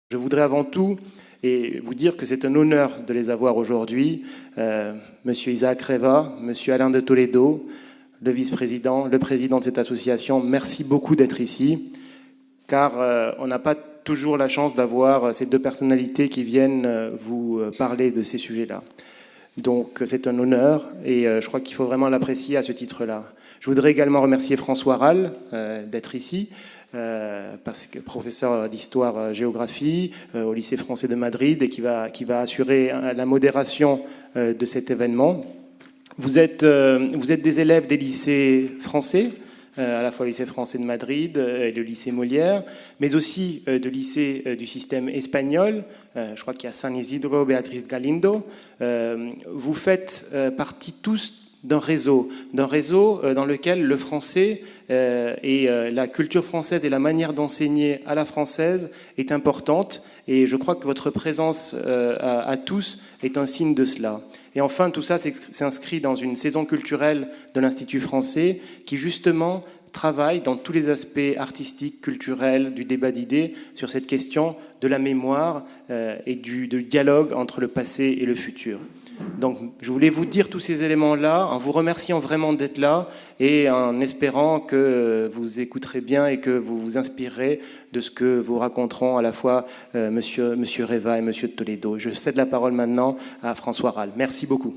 Je voudrais avant tout vous dire que c'est un honneur de les avoir aujourd'hui. Monsieur Isaac Reva, Monsieur Alain de Toledo, le vice-président, le président de cette association, merci beaucoup d'être ici, car on n'a pas toujours la chance d'avoir ces deux personnalités qui viennent vous parler de ces sujets-là. Donc c'est un honneur et je crois qu'il faut vraiment l'apprécier à ce titre-là. Je voudrais également remercier François Rall d'être ici, parce que professeur d'histoire-géographie au lycée français de Madrid et qui va assurer la modération de cet événement. Vous êtes des élèves des lycées français, à la fois le lycée français de Madrid et le lycée Molière, mais aussi de lycées du système espagnol. Je crois qu'il y a San Isidro, Beatriz Galindo. Vous faites partie tous d'un réseau dans lequel le français et la culture française et la manière d'enseigner à la française est importante. Et je crois que votre présence à tous est un signe de cela. Et enfin, tout ça s'inscrit dans une saison culturelle de l'Institut français qui, justement, travaille dans tous les aspects artistiques, culturels, du débat d'idées sur cette question de la mémoire et du dialogue entre le passé et le futur. Donc, je voulais vous dire tous ces éléments-là en vous remerciant vraiment d'être là et en espérant que vous écouterez bien et que vous vous inspirerez de ce que vous raconteront à la fois Monsieur Reva et Monsieur de Toledo. Je cède la parole maintenant à François Rall. Merci beaucoup.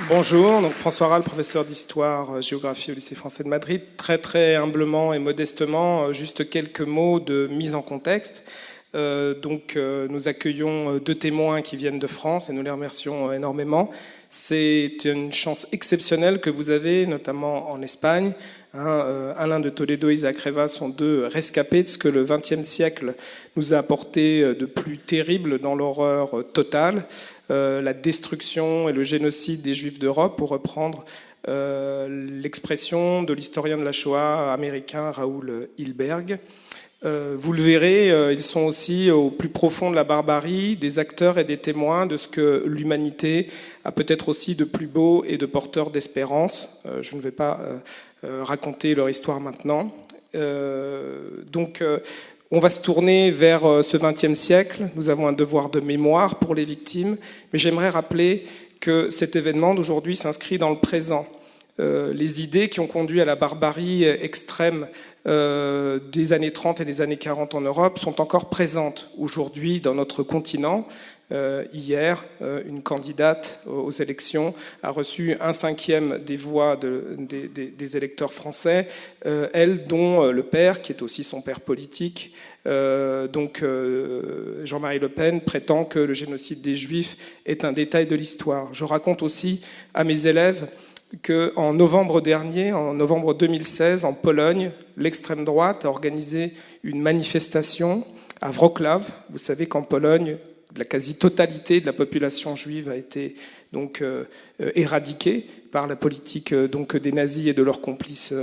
Bonjour, donc François Rall, professeur d'histoire-géographie au lycée français de Madrid. Très humblement et modestement, juste quelques mots de mise en contexte. Nous accueillons deux témoins qui viennent de France et nous les remercions énormément. C'est une chance exceptionnelle que vous avez, notamment en Espagne. Alain de Toledo et Isaac Reva sont deux rescapés de ce que le XXe siècle nous a apporté de plus terrible dans l'horreur totale, la destruction et le génocide des Juifs d'Europe, pour reprendre l'expression de l'historien de la Shoah américain Raoul Hilberg. Vous le verrez, ils sont aussi au plus profond de la barbarie, des acteurs et des témoins de ce que l'humanité a peut-être aussi de plus beau et de porteur d'espérance. Je ne vais pas raconter leur histoire maintenant. On va se tourner vers ce XXe siècle. Nous avons un devoir de mémoire pour les victimes, mais j'aimerais rappeler que cet événement d'aujourd'hui s'inscrit dans le présent. Les idées qui ont conduit à la barbarie extrême des années 30 et des années 40 en Europe sont encore présentes aujourd'hui dans notre continent. Hier, une candidate aux élections a reçu 1/5 des voix des électeurs français, elle dont le père, qui est aussi son père politique, Jean-Marie Le Pen, prétend que le génocide des Juifs est un détail de l'histoire. Je raconte aussi à mes élèves qu'en novembre dernier, en novembre 2016, en Pologne, l'extrême droite a organisé une manifestation à Wrocław. Vous savez qu'en Pologne, la quasi-totalité de la population juive a été éradiquée par la politique des nazis et de leurs complices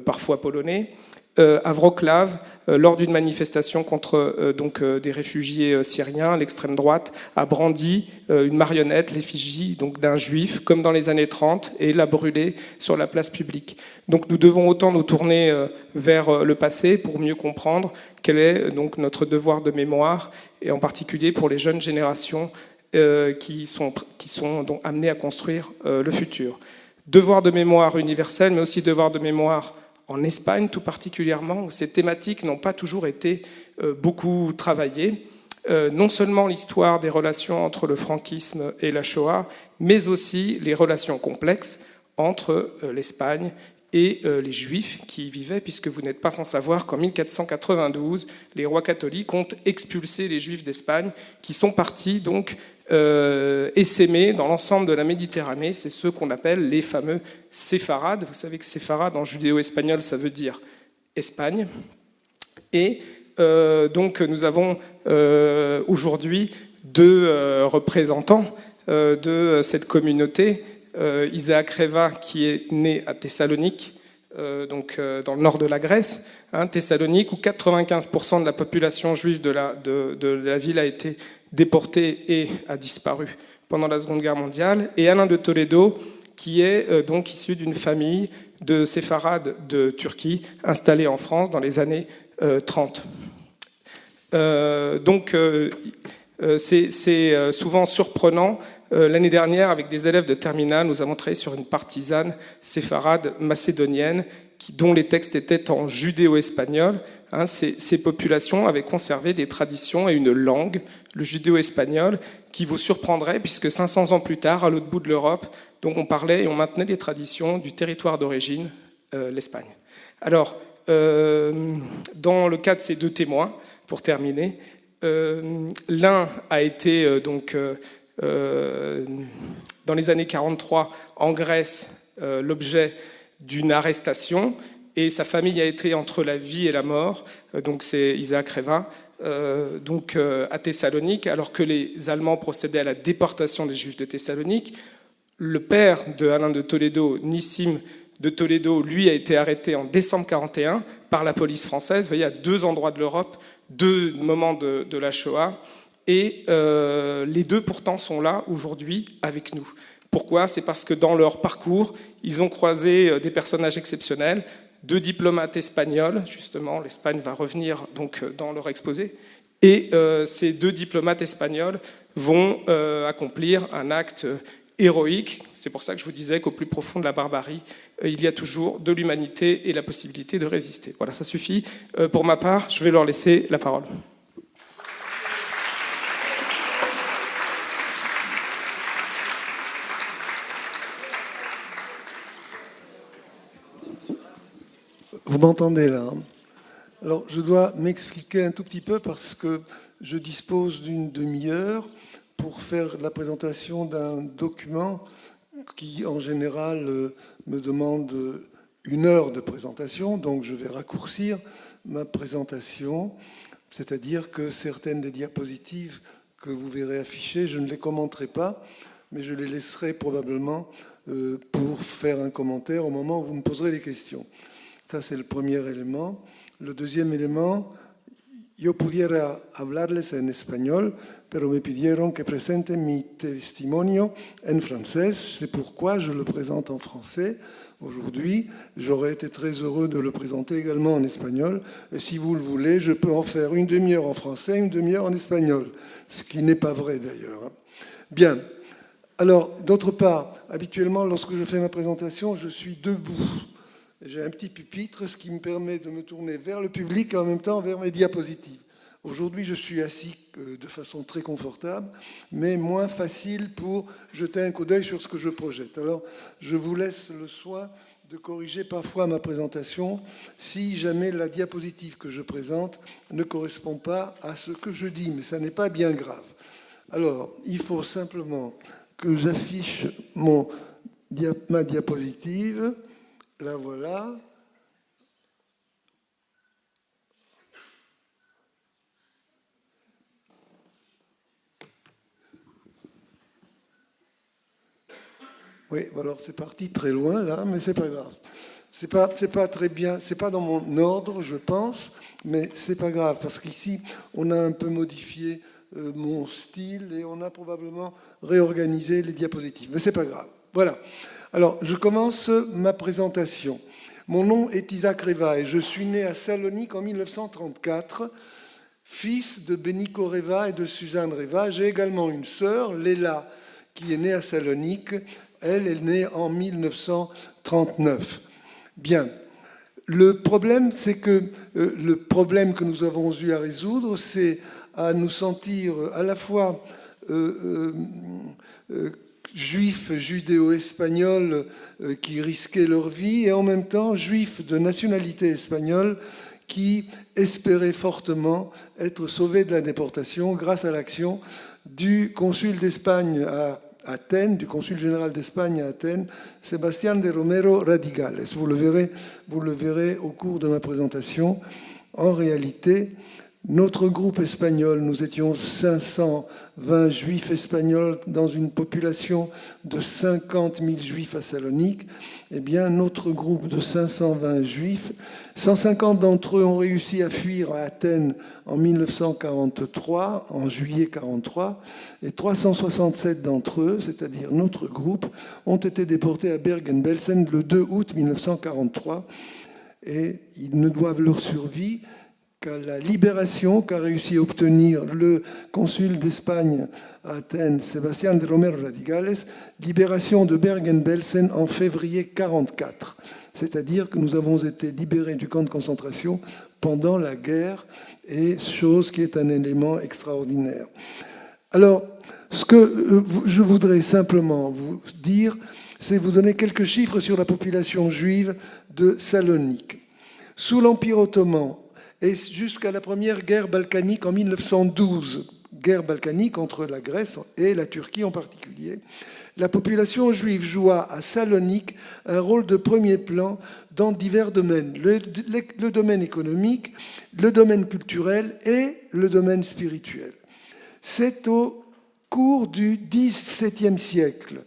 parfois polonais. À Wrocław, lors d'une manifestation contre des réfugiés syriens, l'extrême droite a brandi une marionnette, l'effigie d'un juif, comme dans les années 30, et l'a brûlée sur la place publique. Donc nous devons autant nous tourner vers le passé pour mieux comprendre quel est notre devoir de mémoire, et en particulier pour les jeunes générations qui sont amenées à construire le futur. Devoir de mémoire universel, mais aussi devoir de mémoire en Espagne tout particulièrement, où ces thématiques n'ont pas toujours été beaucoup travaillées. Non seulement l'histoire des relations entre le franquisme et la Shoah, mais aussi les relations complexes entre l'Espagne et les Juifs qui y vivaient, puisque vous n'êtes pas sans savoir qu'en 1492, les rois catholiques ont expulsé les Juifs d'Espagne, qui sont partis essaimés dans l'ensemble de la Méditerranée. C'est ceux qu'on appelle les fameux séfarades. Vous savez que séfarade en judéo-espagnol, ça veut dire Espagne. Et nous avons aujourd'hui deux représentants de cette communauté. Isaac Reva, qui est né à Thessalonique, dans le nord de la Grèce, Thessalonique, où 95% de la population juive de la ville a été déportée et a disparu pendant la Seconde Guerre mondiale, et Alain de Toledo, qui est issu d'une famille de séfarades de Turquie installés en France dans les années 30. C'est souvent surprenant. L'année dernière, avec des élèves de terminale, nous avons travaillé sur une partisane séfarade macédonienne dont les textes étaient en judéo-espagnol. Ces populations avaient conservé des traditions et une langue, le judéo-espagnol, qui vous surprendrait, puisque 500 ans plus tard, à l'autre bout de l'Europe, donc on parlait et on maintenait les traditions du territoire d'origine, l'Espagne. Alors, dans le cas de ces deux témoins, pour terminer, l'un a été dans les années 43 en Grèce l'objet d'une arrestation et sa famille a été entre la vie et la mort, donc c'est Isaac Reva, à Thessalonique, alors que les Allemands procédaient à la déportation des Juifs de Thessalonique. Le père de Alain de Toledo, Nissim de Toledo, lui a été arrêté en décembre 1941 par la police française. Vous voyez, à deux endroits de l'Europe, deux moments de la Shoah, et les deux pourtant sont là aujourd'hui avec nous. Pourquoi ? C'est parce que dans leur parcours, ils ont croisé des personnages exceptionnels, deux diplomates espagnols, justement, l'Espagne va revenir donc dans leur exposé, et ces deux diplomates espagnols vont accomplir un acte héroïque. C'est pour ça que je vous disais qu'au plus profond de la barbarie, il y a toujours de l'humanité et la possibilité de résister. Voilà, ça suffit. Pour ma part, je vais leur laisser la parole. Vous m'entendez là, hein ? Alors, je dois m'expliquer un tout petit peu parce que je dispose d'une demi-heure pour faire la présentation d'un document qui, en général, me demande 1 heure de présentation. Donc, je vais raccourcir ma présentation, c'est-à-dire que certaines des diapositives que vous verrez affichées, je ne les commenterai pas, mais je les laisserai probablement pour faire un commentaire au moment où vous me poserez les questions. Ça, c'est le premier élément. Le deuxième élément, yo pudiera hablarles en español, pero me pidieron que presente mi testimonio en francés. C'est pourquoi je le présente en français aujourd'hui. J'aurais été très heureux de le présenter également en espagnol. Et si vous le voulez, je peux en faire 1 demi-heure en français, 1 demi-heure en espagnol. Ce qui n'est pas vrai d'ailleurs. Bien. Alors, d'autre part, habituellement, lorsque je fais ma présentation, je suis debout. J'ai un petit pupitre, ce qui me permet de me tourner vers le public et en même temps vers mes diapositives. Aujourd'hui, je suis assis de façon très confortable, mais moins facile pour jeter un coup d'œil sur ce que je projette. Alors, je vous laisse le soin de corriger parfois ma présentation si jamais la diapositive que je présente ne correspond pas à ce que je dis, mais ça n'est pas bien grave. Alors, il faut simplement que j'affiche ma diapositive. La voilà. Oui, alors c'est parti très loin là, mais c'est pas grave. C'est pas très bien, c'est pas dans mon ordre, je pense, mais c'est pas grave parce qu'ici on a un peu modifié mon style et on a probablement réorganisé les diapositives, mais c'est pas grave. Voilà. Alors, je commence ma présentation. Mon nom est Isaac Reva et je suis né à Salonique en 1934, fils de Benico Reva et de Suzanne Reva. J'ai également une sœur, Léla, qui est née à Salonique. Elle est née en 1939. Bien. Le problème, c'est que le problème que nous avons eu à résoudre, c'est à nous sentir à la fois juifs judéo-espagnols qui risquaient leur vie et en même temps juifs de nationalité espagnole qui espéraient fortement être sauvés de la déportation grâce à l'action du consul d'Espagne à Athènes, du consul général d'Espagne à Athènes, Sebastián de Romero Radigales. Vous le verrez au cours de ma présentation. En réalité, Notre groupe espagnol, nous étions 520 juifs espagnols dans une population de 50 000 juifs à Salonique. Eh bien, notre groupe de 520 juifs, 150 d'entre eux ont réussi à fuir à Athènes en 1943, en juillet 1943, et 367 d'entre eux, c'est-à-dire notre groupe, ont été déportés à Bergen-Belsen le 2 août 1943. Et ils ne doivent leur survie qu'à la libération qu'a réussi à obtenir le consul d'Espagne à Athènes, Sebastián de Romero Radigales, libération de Bergen-Belsen en février 1944. C'est-à-dire que nous avons été libérés du camp de concentration pendant la guerre, et chose qui est un élément extraordinaire. Alors, ce que je voudrais simplement vous dire, c'est vous donner quelques chiffres sur la population juive de Salonique. Sous l'Empire ottoman, et jusqu'à la première guerre balkanique en 1912, guerre balkanique entre la Grèce et la Turquie en particulier, la population juive joua à Salonique un rôle de premier plan dans divers domaines, le domaine économique, le domaine culturel et le domaine spirituel. C'est au cours du XVIIe siècle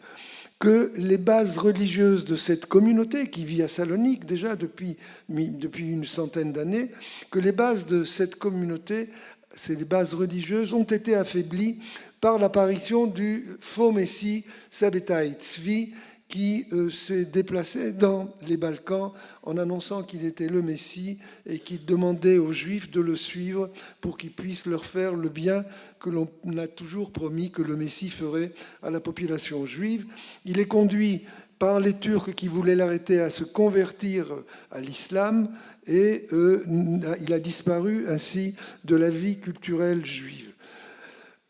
que les bases religieuses de cette communauté, qui vit à Salonique déjà depuis une centaine d'années, que les bases de cette communauté, ces bases religieuses, ont été affaiblies par l'apparition du faux messie Sabbatai Tzvi, qui s'est déplacé dans les Balkans en annonçant qu'il était le Messie et qui demandait aux Juifs de le suivre pour qu'ils puissent leur faire le bien que l'on a toujours promis que le Messie ferait à la population juive. Il est conduit par les Turcs qui voulaient l'arrêter à se convertir à l'islam et il a disparu ainsi de la vie culturelle juive.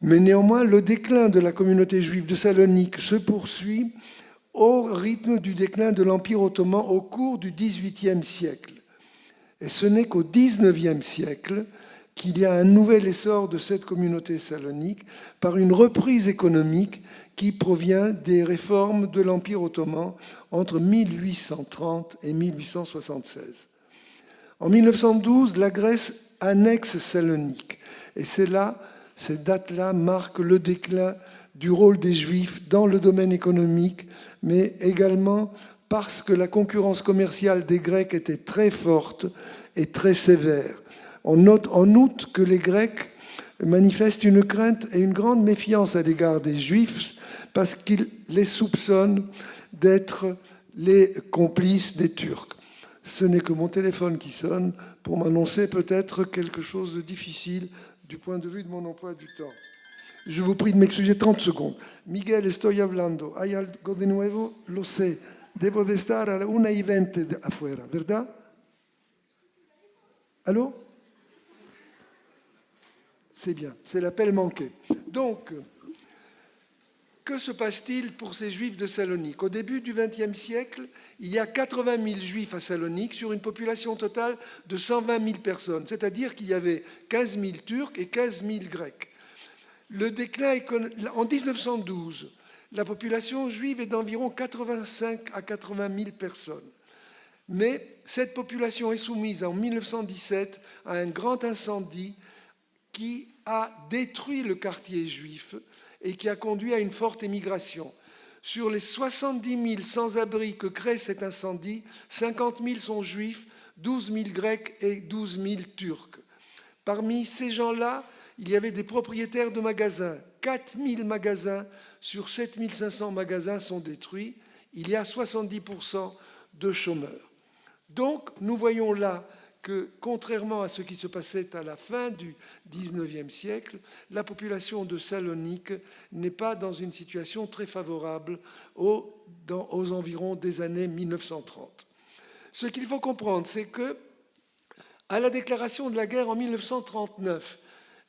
Mais néanmoins, le déclin de la communauté juive de Salonique se poursuit au rythme du déclin de l'Empire ottoman au cours du XVIIIe siècle. Et ce n'est qu'au XIXe siècle qu'il y a un nouvel essor de cette communauté salonique par une reprise économique qui provient des réformes de l'Empire ottoman entre 1830 et 1876. En 1912, la Grèce annexe Salonique. Et ces dates-là marquent le déclin du rôle des Juifs dans le domaine économique, mais également parce que la concurrence commerciale des Grecs était très forte et très sévère. On note en outre que les Grecs manifestent une crainte et une grande méfiance à l'égard des Juifs parce qu'ils les soupçonnent d'être les complices des Turcs. Ce n'est que mon téléphone qui sonne pour m'annoncer peut-être quelque chose de difficile du point de vue de mon emploi du temps. Je vous prie de m'excuser 30 secondes. Miguel, estoy hablando. Hay algo de nuevo? Lo sé. Debo de estar a la 1:20 afuera, ¿verdad? Allô? C'est bien, c'est l'appel manqué. Donc, que se passe-t-il pour ces Juifs de Salonique? Au début du XXe siècle, il y a 80 000 Juifs à Salonique sur une population totale de 120 000 personnes, c'est-à-dire qu'il y avait 15 000 Turcs et 15 000 Grecs. Le déclin en 1912, la population juive est d'environ 85 à 80 000 personnes. Mais cette population est soumise en 1917 à un grand incendie qui a détruit le quartier juif et qui a conduit à une forte émigration. Sur les 70 000 sans-abri que crée cet incendie, 50 000 sont juifs, 12 000 grecs et 12 000 turcs. Parmi ces gens-là, il y avait des propriétaires de magasins. 4 000 magasins sur 7 500 magasins sont détruits. Il y a 70% de chômeurs. Donc, nous voyons là que, contrairement à ce qui se passait à la fin du XIXe siècle, la population de Salonique n'est pas dans une situation très favorable aux environs des années 1930. Ce qu'il faut comprendre, c'est que, à la déclaration de la guerre en 1939,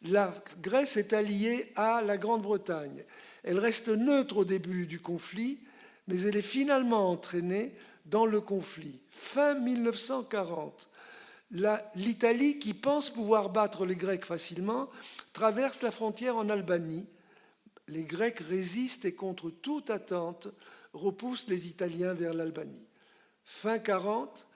la Grèce est alliée à la Grande-Bretagne. Elle reste neutre au début du conflit, mais elle est finalement entraînée dans le conflit. Fin 1940, l'Italie, qui pense pouvoir battre les Grecs facilement, traverse la frontière en Albanie. Les Grecs résistent et, contre toute attente, repoussent les Italiens vers l'Albanie. Fin 1940,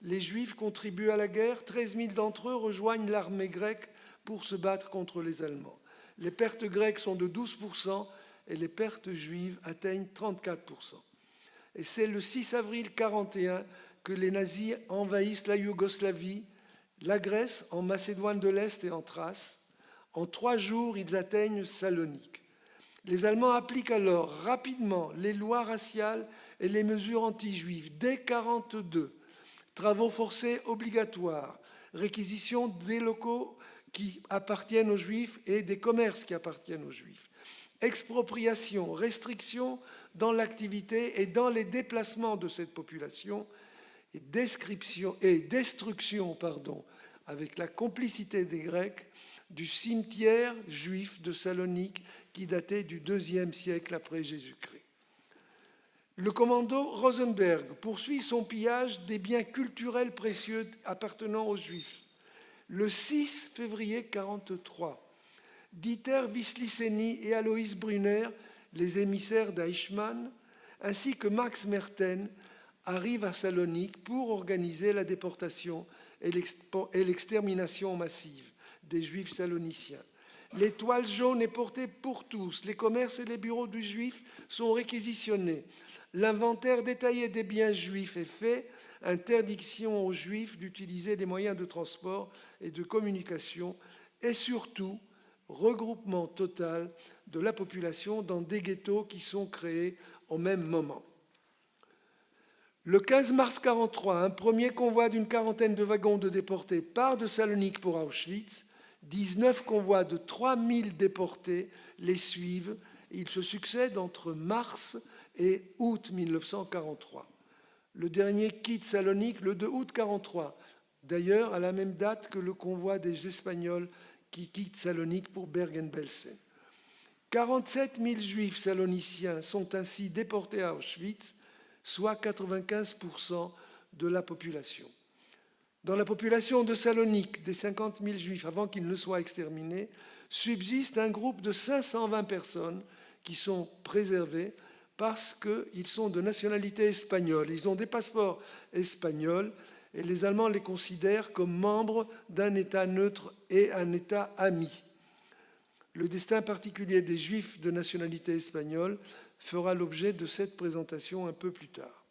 les Juifs contribuent à la guerre. 13 000 d'entre eux rejoignent l'armée grecque pour se battre contre les Allemands. Les pertes grecques sont de 12% et les pertes juives atteignent 34%. Et c'est le 6 avril 1941 que les nazis envahissent la Yougoslavie, la Grèce, en Macédoine de l'Est et en Thrace. En 3 jours, ils atteignent Salonique. Les Allemands appliquent alors rapidement les lois raciales et les mesures anti-juives. Dès 1942, travaux forcés obligatoires, réquisition des locaux qui appartiennent aux Juifs et des commerces qui appartiennent aux Juifs, expropriation, restriction dans l'activité et dans les déplacements de cette population, et destruction, avec la complicité des Grecs, du cimetière juif de Salonique qui datait du IIe siècle après Jésus-Christ. Le commando Rosenberg poursuit son pillage des biens culturels précieux appartenant aux Juifs. Le 6 février 1943, Dieter Wisliceny et Alois Brunner, les émissaires d'Eichmann, ainsi que Max Merten, arrivent à Salonique pour organiser la déportation et l'extermination massive des Juifs saloniciens. L'étoile jaune est portée pour tous, les commerces et les bureaux du Juif sont réquisitionnés, l'inventaire détaillé des biens juifs est fait, interdiction aux Juifs d'utiliser des moyens de transport et de communication, et surtout, regroupement total de la population dans des ghettos qui sont créés au même moment. Le 15 mars 1943, un premier convoi d'une quarantaine de wagons de déportés part de Salonique pour Auschwitz. 19 convois de 3000 déportés les suivent. Ils se succèdent entre mars et août 1943. Le dernier quitte Salonique le 2 août 1943, d'ailleurs à la même date que le convoi des Espagnols qui quittent Salonique pour Bergen-Belsen. 47 000 Juifs saloniciens sont ainsi déportés à Auschwitz, soit 95% de la population. Dans la population de Salonique, des 50 000 Juifs, avant qu'ils ne soient exterminés, subsiste un groupe de 520 personnes qui sont préservées parce qu'ils sont de nationalité espagnole. Ils ont des passeports espagnols et les Allemands les considèrent comme membres d'un État neutre et un État ami. Le destin particulier des Juifs de nationalité espagnole fera l'objet de cette présentation un peu plus tard.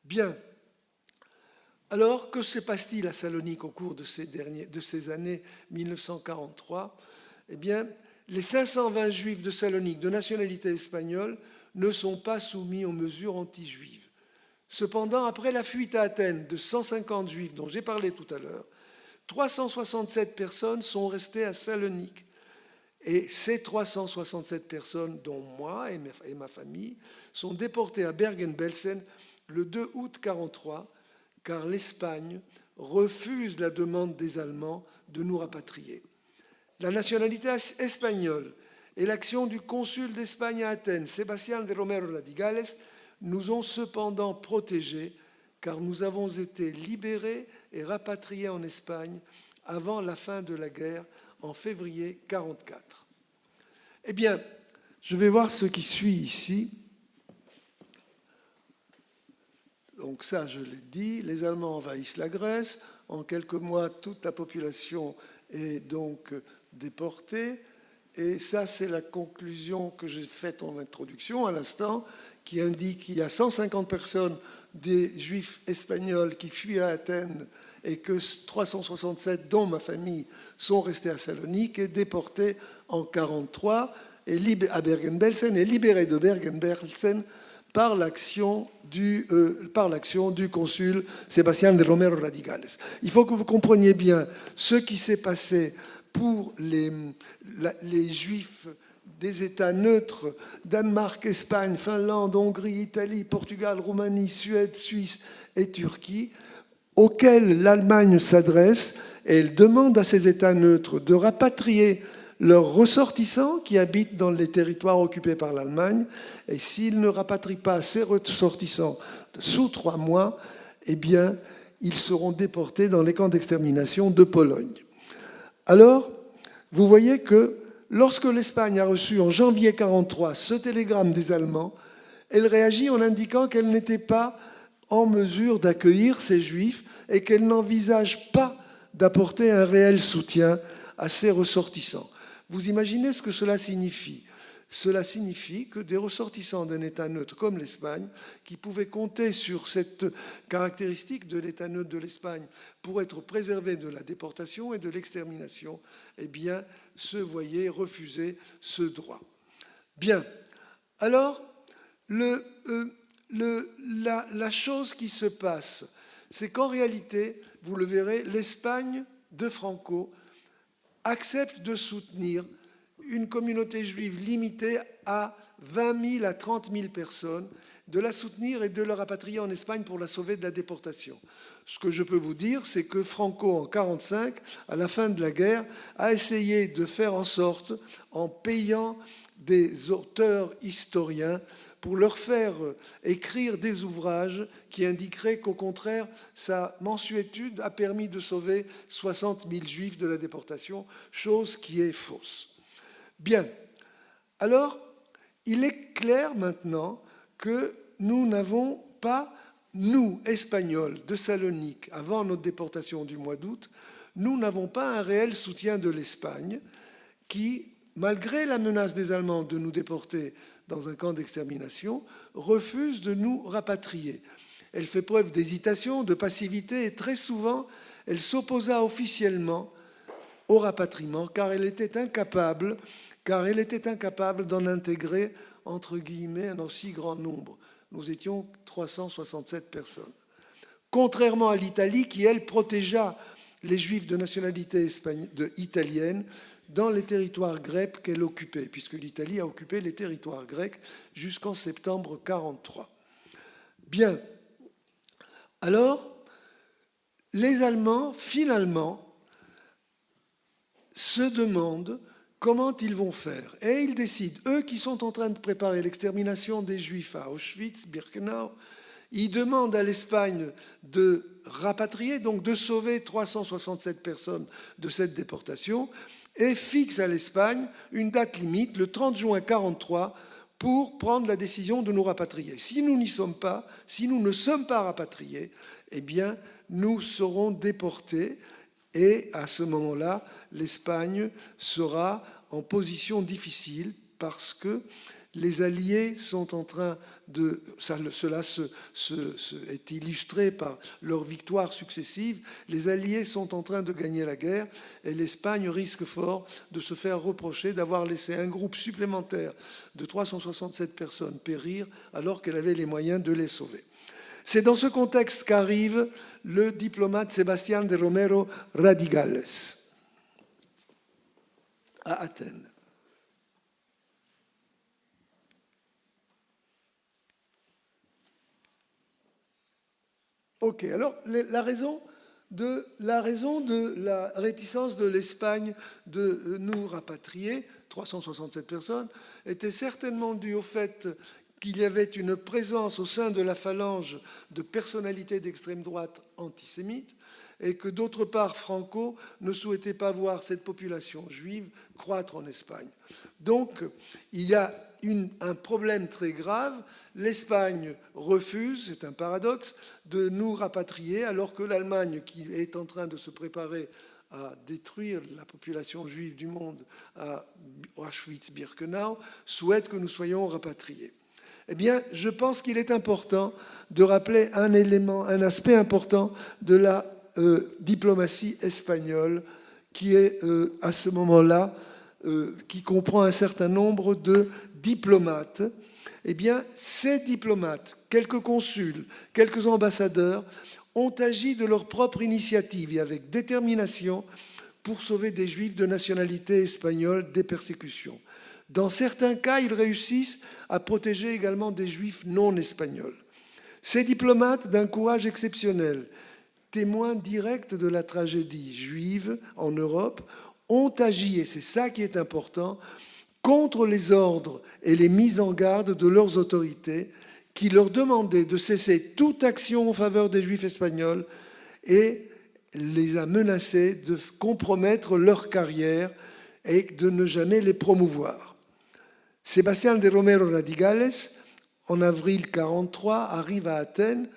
Bien. Alors, que se passe-t-il à Salonique au cours de ces années 1943 ? Eh bien, les 520 Juifs de Salonique de nationalité espagnole ne sont pas soumis aux mesures anti-juives. Cependant, après la fuite à Athènes de 150 Juifs dont j'ai parlé tout à l'heure, 367 personnes sont restées à Salonique. Et ces 367 personnes, dont moi et ma famille, sont déportées à Bergen-Belsen le 2 août 1943, car l'Espagne refuse la demande des Allemands de nous rapatrier. La nationalité espagnole et l'action du consul d'Espagne à Athènes, Sebastián de Romero Radigales, nous ont cependant protégés, car nous avons été libérés et rapatriés en Espagne avant la fin de la guerre, en février 1944. Eh bien, je vais voir ce qui suit ici. Donc ça, je l'ai dit, les Allemands envahissent la Grèce. En quelques mois, toute la population est donc déportée. Et ça, c'est la conclusion que j'ai faite en introduction à l'instant, qui indique qu'il y a 150 personnes des Juifs espagnols qui fuient à Athènes et que 367, dont ma famille, sont restés à Salonique et déportés en 1943 à Bergen-Belsen et libérés de Bergen-Belsen par l'action du consul Sebastián de Romero Radigales. Il faut que vous compreniez bien ce qui s'est passé pour les Juifs des États neutres, Danemark, Espagne, Finlande, Hongrie, Italie, Portugal, Roumanie, Suède, Suisse et Turquie, auxquels l'Allemagne s'adresse, et elle demande à ces États neutres de rapatrier leurs ressortissants qui habitent dans les territoires occupés par l'Allemagne, et s'ils ne rapatrient pas ces ressortissants sous 3 mois, eh bien, ils seront déportés dans les camps d'extermination de Pologne. Alors, vous voyez que lorsque l'Espagne a reçu en janvier 1943 ce télégramme des Allemands, elle réagit en indiquant qu'elle n'était pas en mesure d'accueillir ces Juifs et qu'elle n'envisage pas d'apporter un réel soutien à ses ressortissants. Vous imaginez ce que cela signifie? Cela signifie que des ressortissants d'un État neutre comme l'Espagne, qui pouvaient compter sur cette caractéristique de l'État neutre de l'Espagne pour être préservés de la déportation et de l'extermination, eh bien, se voyaient refuser ce droit. Bien. Alors, la chose qui se passe, c'est qu'en réalité, vous le verrez, l'Espagne de Franco accepte de soutenir une communauté juive limitée à 20 000 à 30 000 personnes, de la soutenir et de la rapatrier en Espagne pour la sauver de la déportation. Ce que je peux vous dire, c'est que Franco, en 1945, à la fin de la guerre, a essayé de faire en sorte, en payant des auteurs historiens, pour leur faire écrire des ouvrages qui indiqueraient qu'au contraire, sa mansuétude a permis de sauver 60 000 juifs de la déportation, chose qui est fausse. Bien. Alors, il est clair maintenant que nous n'avons pas, nous, Espagnols de Salonique, avant notre déportation du mois d'août, nous n'avons pas un réel soutien de l'Espagne qui, malgré la menace des Allemands de nous déporter dans un camp d'extermination, refuse de nous rapatrier. Elle fait preuve d'hésitation, de passivité, et très souvent, elle s'opposa officiellement au rapatriement, car elle était incapable d'en intégrer, entre guillemets, un aussi grand nombre. Nous étions 367 personnes. Contrairement à l'Italie, qui, elle, protégea les Juifs de nationalité italienne dans les territoires grecs qu'elle occupait, puisque l'Italie a occupé les territoires grecs jusqu'en septembre 1943. Bien. Alors, les Allemands, finalement, se demandent comment ils vont faire. Et ils décident, eux qui sont en train de préparer l'extermination des Juifs à Auschwitz, Birkenau, ils demandent à l'Espagne de rapatrier, donc de sauver 367 personnes de cette déportation, et fixe à l'Espagne une date limite, le 30 juin 1943, pour prendre la décision de nous rapatrier. Si nous n'y sommes pas, si nous ne sommes pas rapatriés, eh bien, nous serons déportés. Et à ce moment-là, l'Espagne sera en position difficile parce que les Alliés sont en train de... Cela est illustré par leurs victoires successives. Les Alliés sont en train de gagner la guerre et l'Espagne risque fort de se faire reprocher d'avoir laissé un groupe supplémentaire de 367 personnes périr alors qu'elle avait les moyens de les sauver. C'est dans ce contexte qu'arrive le diplomate Sebastián de Romero Radigales à Athènes. Ok, alors la raison de la réticence de l'Espagne de nous rapatrier, 367 personnes, était certainement due au fait qu'il y avait une présence au sein de la phalange de personnalités d'extrême droite antisémites et que d'autre part Franco ne souhaitait pas voir cette population juive croître en Espagne. Donc il y a un problème très grave. L'Espagne refuse, c'est un paradoxe, de nous rapatrier alors que l'Allemagne, qui est en train de se préparer à détruire la population juive du monde à Auschwitz-Birkenau, souhaite que nous soyons rapatriés. Eh bien, je pense qu'il est important de rappeler un élément, un aspect important de la diplomatie espagnole qui est à ce moment-là, qui comprend un certain nombre de diplomates. Eh bien, ces diplomates, quelques consuls, quelques ambassadeurs, ont agi de leur propre initiative et avec détermination pour sauver des Juifs de nationalité espagnole des persécutions. Dans certains cas, ils réussissent à protéger également des Juifs non espagnols. Ces diplomates, d'un courage exceptionnel, témoins directs de la tragédie juive en Europe, ont agi, et c'est ça qui est important, contre les ordres et les mises en garde de leurs autorités qui leur demandaient de cesser toute action en faveur des Juifs espagnols et les a menacés de compromettre leur carrière et de ne jamais les promouvoir. Sebastián de Romero Radigales, en avril 1943, arrive à Athènes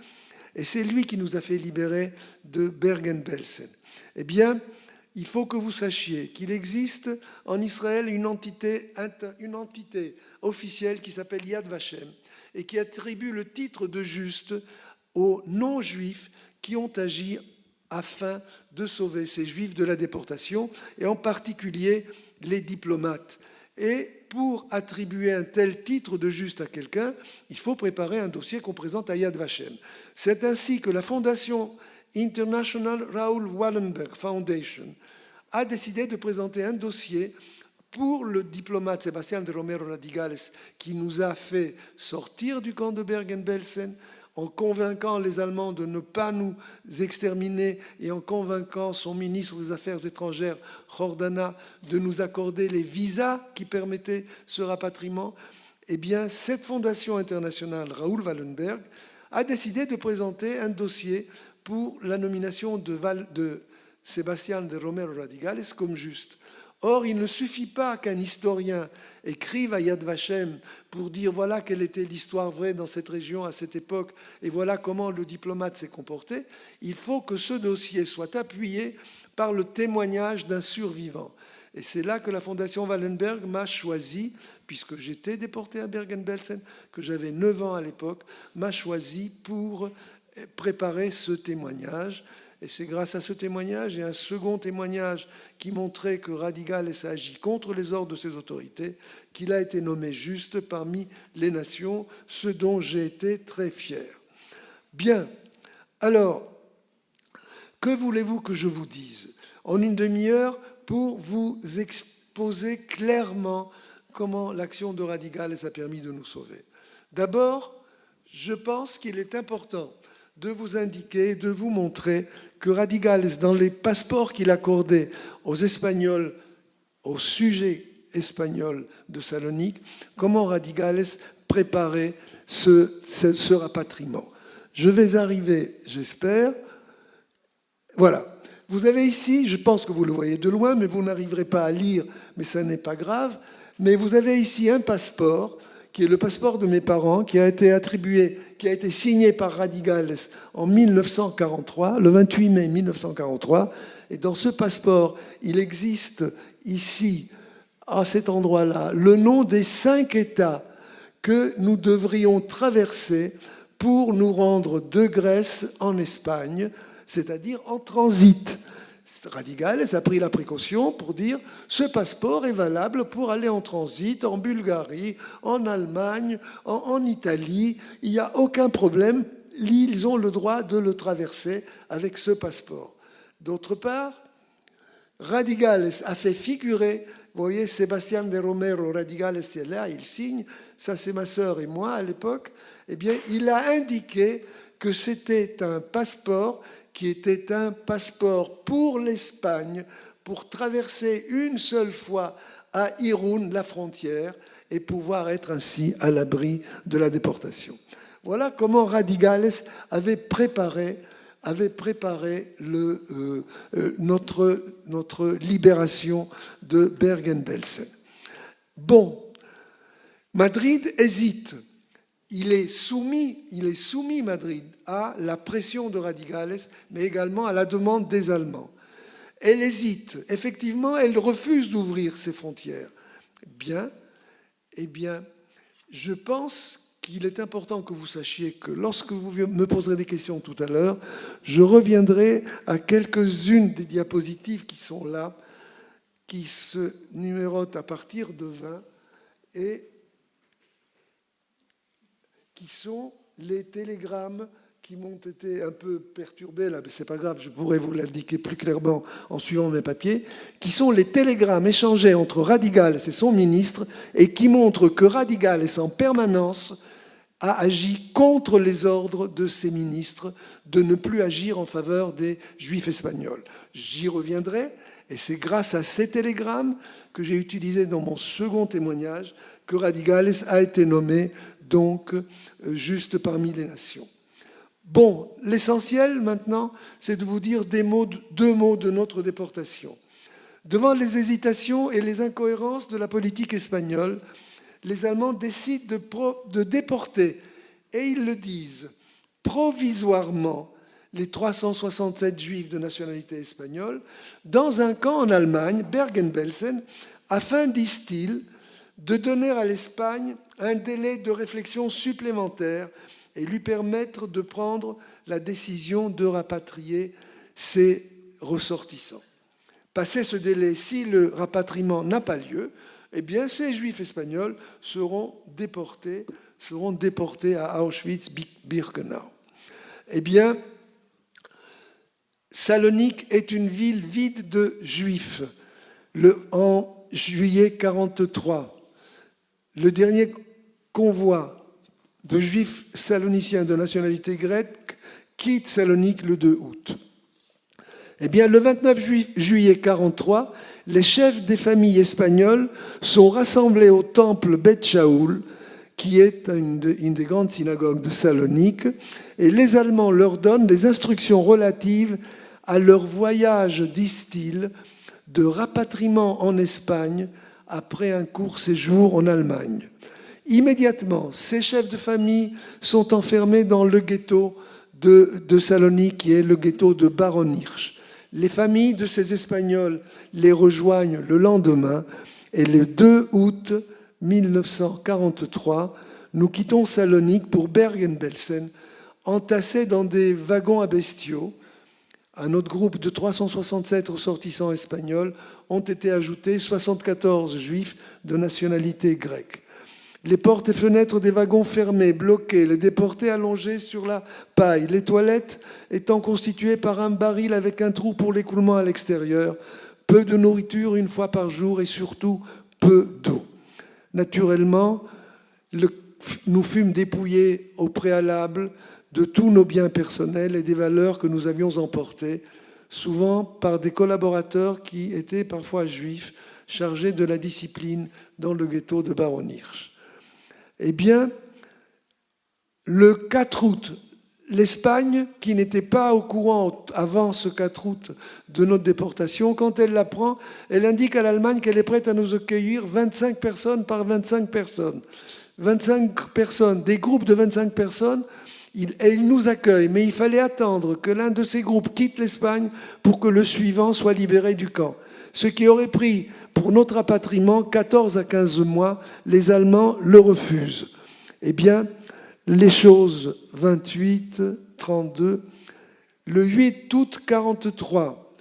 et c'est lui qui nous a fait libérer de Bergen-Belsen. Eh bien, il faut que vous sachiez qu'il existe en Israël une entité officielle qui s'appelle Yad Vashem et qui attribue le titre de juste aux non-juifs qui ont agi afin de sauver ces juifs de la déportation, et en particulier les diplomates. Et pour attribuer un tel titre de juste à quelqu'un, il faut préparer un dossier qu'on présente à Yad Vashem. C'est ainsi que la fondation International Raoul Wallenberg Foundation a décidé de présenter un dossier pour le diplomate Sebastián de Romero Radigales, qui nous a fait sortir du camp de Bergen-Belsen, en convainquant les Allemands de ne pas nous exterminer et en convainquant son ministre des Affaires étrangères, Jordana, de nous accorder les visas qui permettaient ce rapatriement, eh bien, cette fondation internationale, Raoul Wallenberg, a décidé de présenter un dossier pour la nomination de Sebastián de Romero Radigales comme juste. Or, il ne suffit pas qu'un historien écrive à Yad Vashem pour dire voilà quelle était l'histoire vraie dans cette région à cette époque et voilà comment le diplomate s'est comporté. Il faut que ce dossier soit appuyé par le témoignage d'un survivant. Et c'est là que la Fondation Wallenberg m'a choisi, puisque j'étais déporté à Bergen-Belsen, que j'avais 9 ans à l'époque, m'a choisi pour préparer ce témoignage. Et c'est grâce à ce témoignage et un second témoignage qui montrait que Radigales a agi contre les ordres de ses autorités qu'il a été nommé juste parmi les nations, ce dont j'ai été très fier. Bien, alors, que voulez-vous que je vous dise en une demi-heure pour vous exposer clairement comment l'action de Radigales a permis de nous sauver? D'abord, je pense qu'il est important de vous indiquer, de vous montrer que Radigales, dans les passeports qu'il accordait aux Espagnols, aux sujets espagnols de Salonique, comment Radigales préparait ce rapatriement. Je vais arriver, j'espère. Voilà. Vous avez ici, je pense que vous le voyez de loin, mais vous n'arriverez pas à lire, mais ça n'est pas grave. Mais vous avez ici un passeport qui est le passeport de mes parents, qui a été attribué, qui a été signé par Radigales en 1943, le 28 mai 1943. Et dans ce passeport, il existe ici, à cet endroit-là, le nom des 5 États que nous devrions traverser pour nous rendre de Grèce en Espagne, c'est-à-dire en transit. Radigales a pris la précaution pour dire ce passeport est valable pour aller en transit en Bulgarie, en Allemagne, en Italie. Il n'y a aucun problème. Ils ont le droit de le traverser avec ce passeport. D'autre part, Radigales a fait figurer, vous voyez, Sebastián de Romero Radigales est là, il signe, ça c'est ma sœur et moi à l'époque, eh bien, il a indiqué que c'était un passeport qui était un passeport pour l'Espagne, pour traverser une seule fois à Irún, la frontière, et pouvoir être ainsi à l'abri de la déportation. Voilà comment Radigales avait préparé notre libération de Bergen-Belsen. Bon, Madrid hésite. Il est soumis, Madrid, à la pression de Radigales, mais également à la demande des Allemands. Elle hésite. Effectivement, elle refuse d'ouvrir ses frontières. Bien, eh bien, je pense qu'il est important que vous sachiez que lorsque vous me poserez des questions tout à l'heure, je reviendrai à quelques-unes des diapositives qui sont là, qui se numérotent à partir de 20 et qui sont les télégrammes qui m'ont été un peu perturbés, là, mais c'est pas grave, je pourrais vous l'indiquer plus clairement en suivant mes papiers, qui sont les télégrammes échangés entre Radigales et son ministre et qui montrent que Radigales, en permanence, a agi contre les ordres de ses ministres de ne plus agir en faveur des Juifs espagnols. J'y reviendrai, et c'est grâce à ces télégrammes que j'ai utilisé dans mon second témoignage que Radigales a été nommé donc juste parmi les nations. Bon, l'essentiel maintenant, c'est de vous dire deux mots de notre déportation. Devant les hésitations et les incohérences de la politique espagnole, les Allemands décident de déporter, et ils le disent, provisoirement, les 367 juifs de nationalité espagnole, dans un camp en Allemagne, Bergen-Belsen, afin, disent-ils, de donner à l'Espagne un délai de réflexion supplémentaire et lui permettre de prendre la décision de rapatrier ses ressortissants. Passé ce délai, si le rapatriement n'a pas lieu, eh bien, ces juifs espagnols seront déportés à Auschwitz-Birkenau. Eh bien, Salonique est une ville vide de juifs. En juillet 1943, le dernier convoi de juifs saloniciens de nationalité grecque quitte Salonique le 2 août. Eh bien, le 29 juillet 1943, les chefs des familles espagnoles sont rassemblés au temple Beth Shaoul, qui est une des grandes synagogues de Salonique, et les Allemands leur donnent des instructions relatives à leur voyage, disent-ils, de rapatriement en Espagne après un court séjour en Allemagne. Immédiatement, ces chefs de famille sont enfermés dans le ghetto de Salonique, qui est le ghetto de Baron-Hirsch. Les familles de ces Espagnols les rejoignent le lendemain, et le 2 août 1943, nous quittons Salonique pour Bergen-Belsen, entassés dans des wagons à bestiaux. À notre groupe de 367 ressortissants espagnols ont été ajoutés 74 juifs de nationalité grecque. Les portes et fenêtres des wagons fermés, bloqués, les déportés allongés sur la paille, les toilettes étant constituées par un baril avec un trou pour l'écoulement à l'extérieur, peu de nourriture une fois par jour et surtout peu d'eau. Naturellement, nous fûmes dépouillés au préalable de tous nos biens personnels et des valeurs que nous avions emportées, souvent par des collaborateurs qui étaient parfois juifs, chargés de la discipline dans le ghetto de Baron-Hirsch. Eh bien, le 4 août, l'Espagne, qui n'était pas au courant avant ce 4 août de notre déportation, quand elle l'apprend, elle indique à l'Allemagne qu'elle est prête à nous accueillir 25 personnes par 25 personnes. 25 personnes, des groupes de 25 personnes, elle nous accueille, mais il fallait attendre que l'un de ces groupes quitte l'Espagne pour que le suivant soit libéré du camp. Ce qui aurait pris, pour notre rapatriement, 14 à 15 mois, les Allemands le refusent. Eh bien, les choses 28, 32, le 8 août 1943,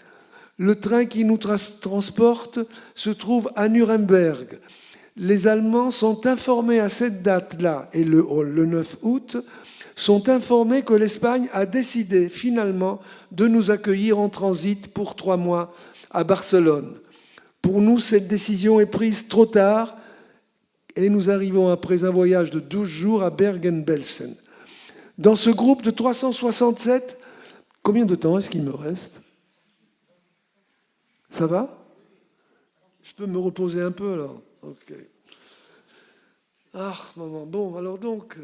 le train qui nous transporte se trouve à Nuremberg. Les Allemands sont informés à cette date-là, et le 9 août, sont informés que l'Espagne a décidé finalement de nous accueillir en transit pour 3 mois à Barcelone. Pour nous, cette décision est prise trop tard et nous arrivons après un voyage de 12 jours à Bergen-Belsen. Dans ce groupe de 367, combien de temps est-ce qu'il me reste? Ça va? Je peux me reposer un peu là? Ok. Ah, maman. Bon, alors donc...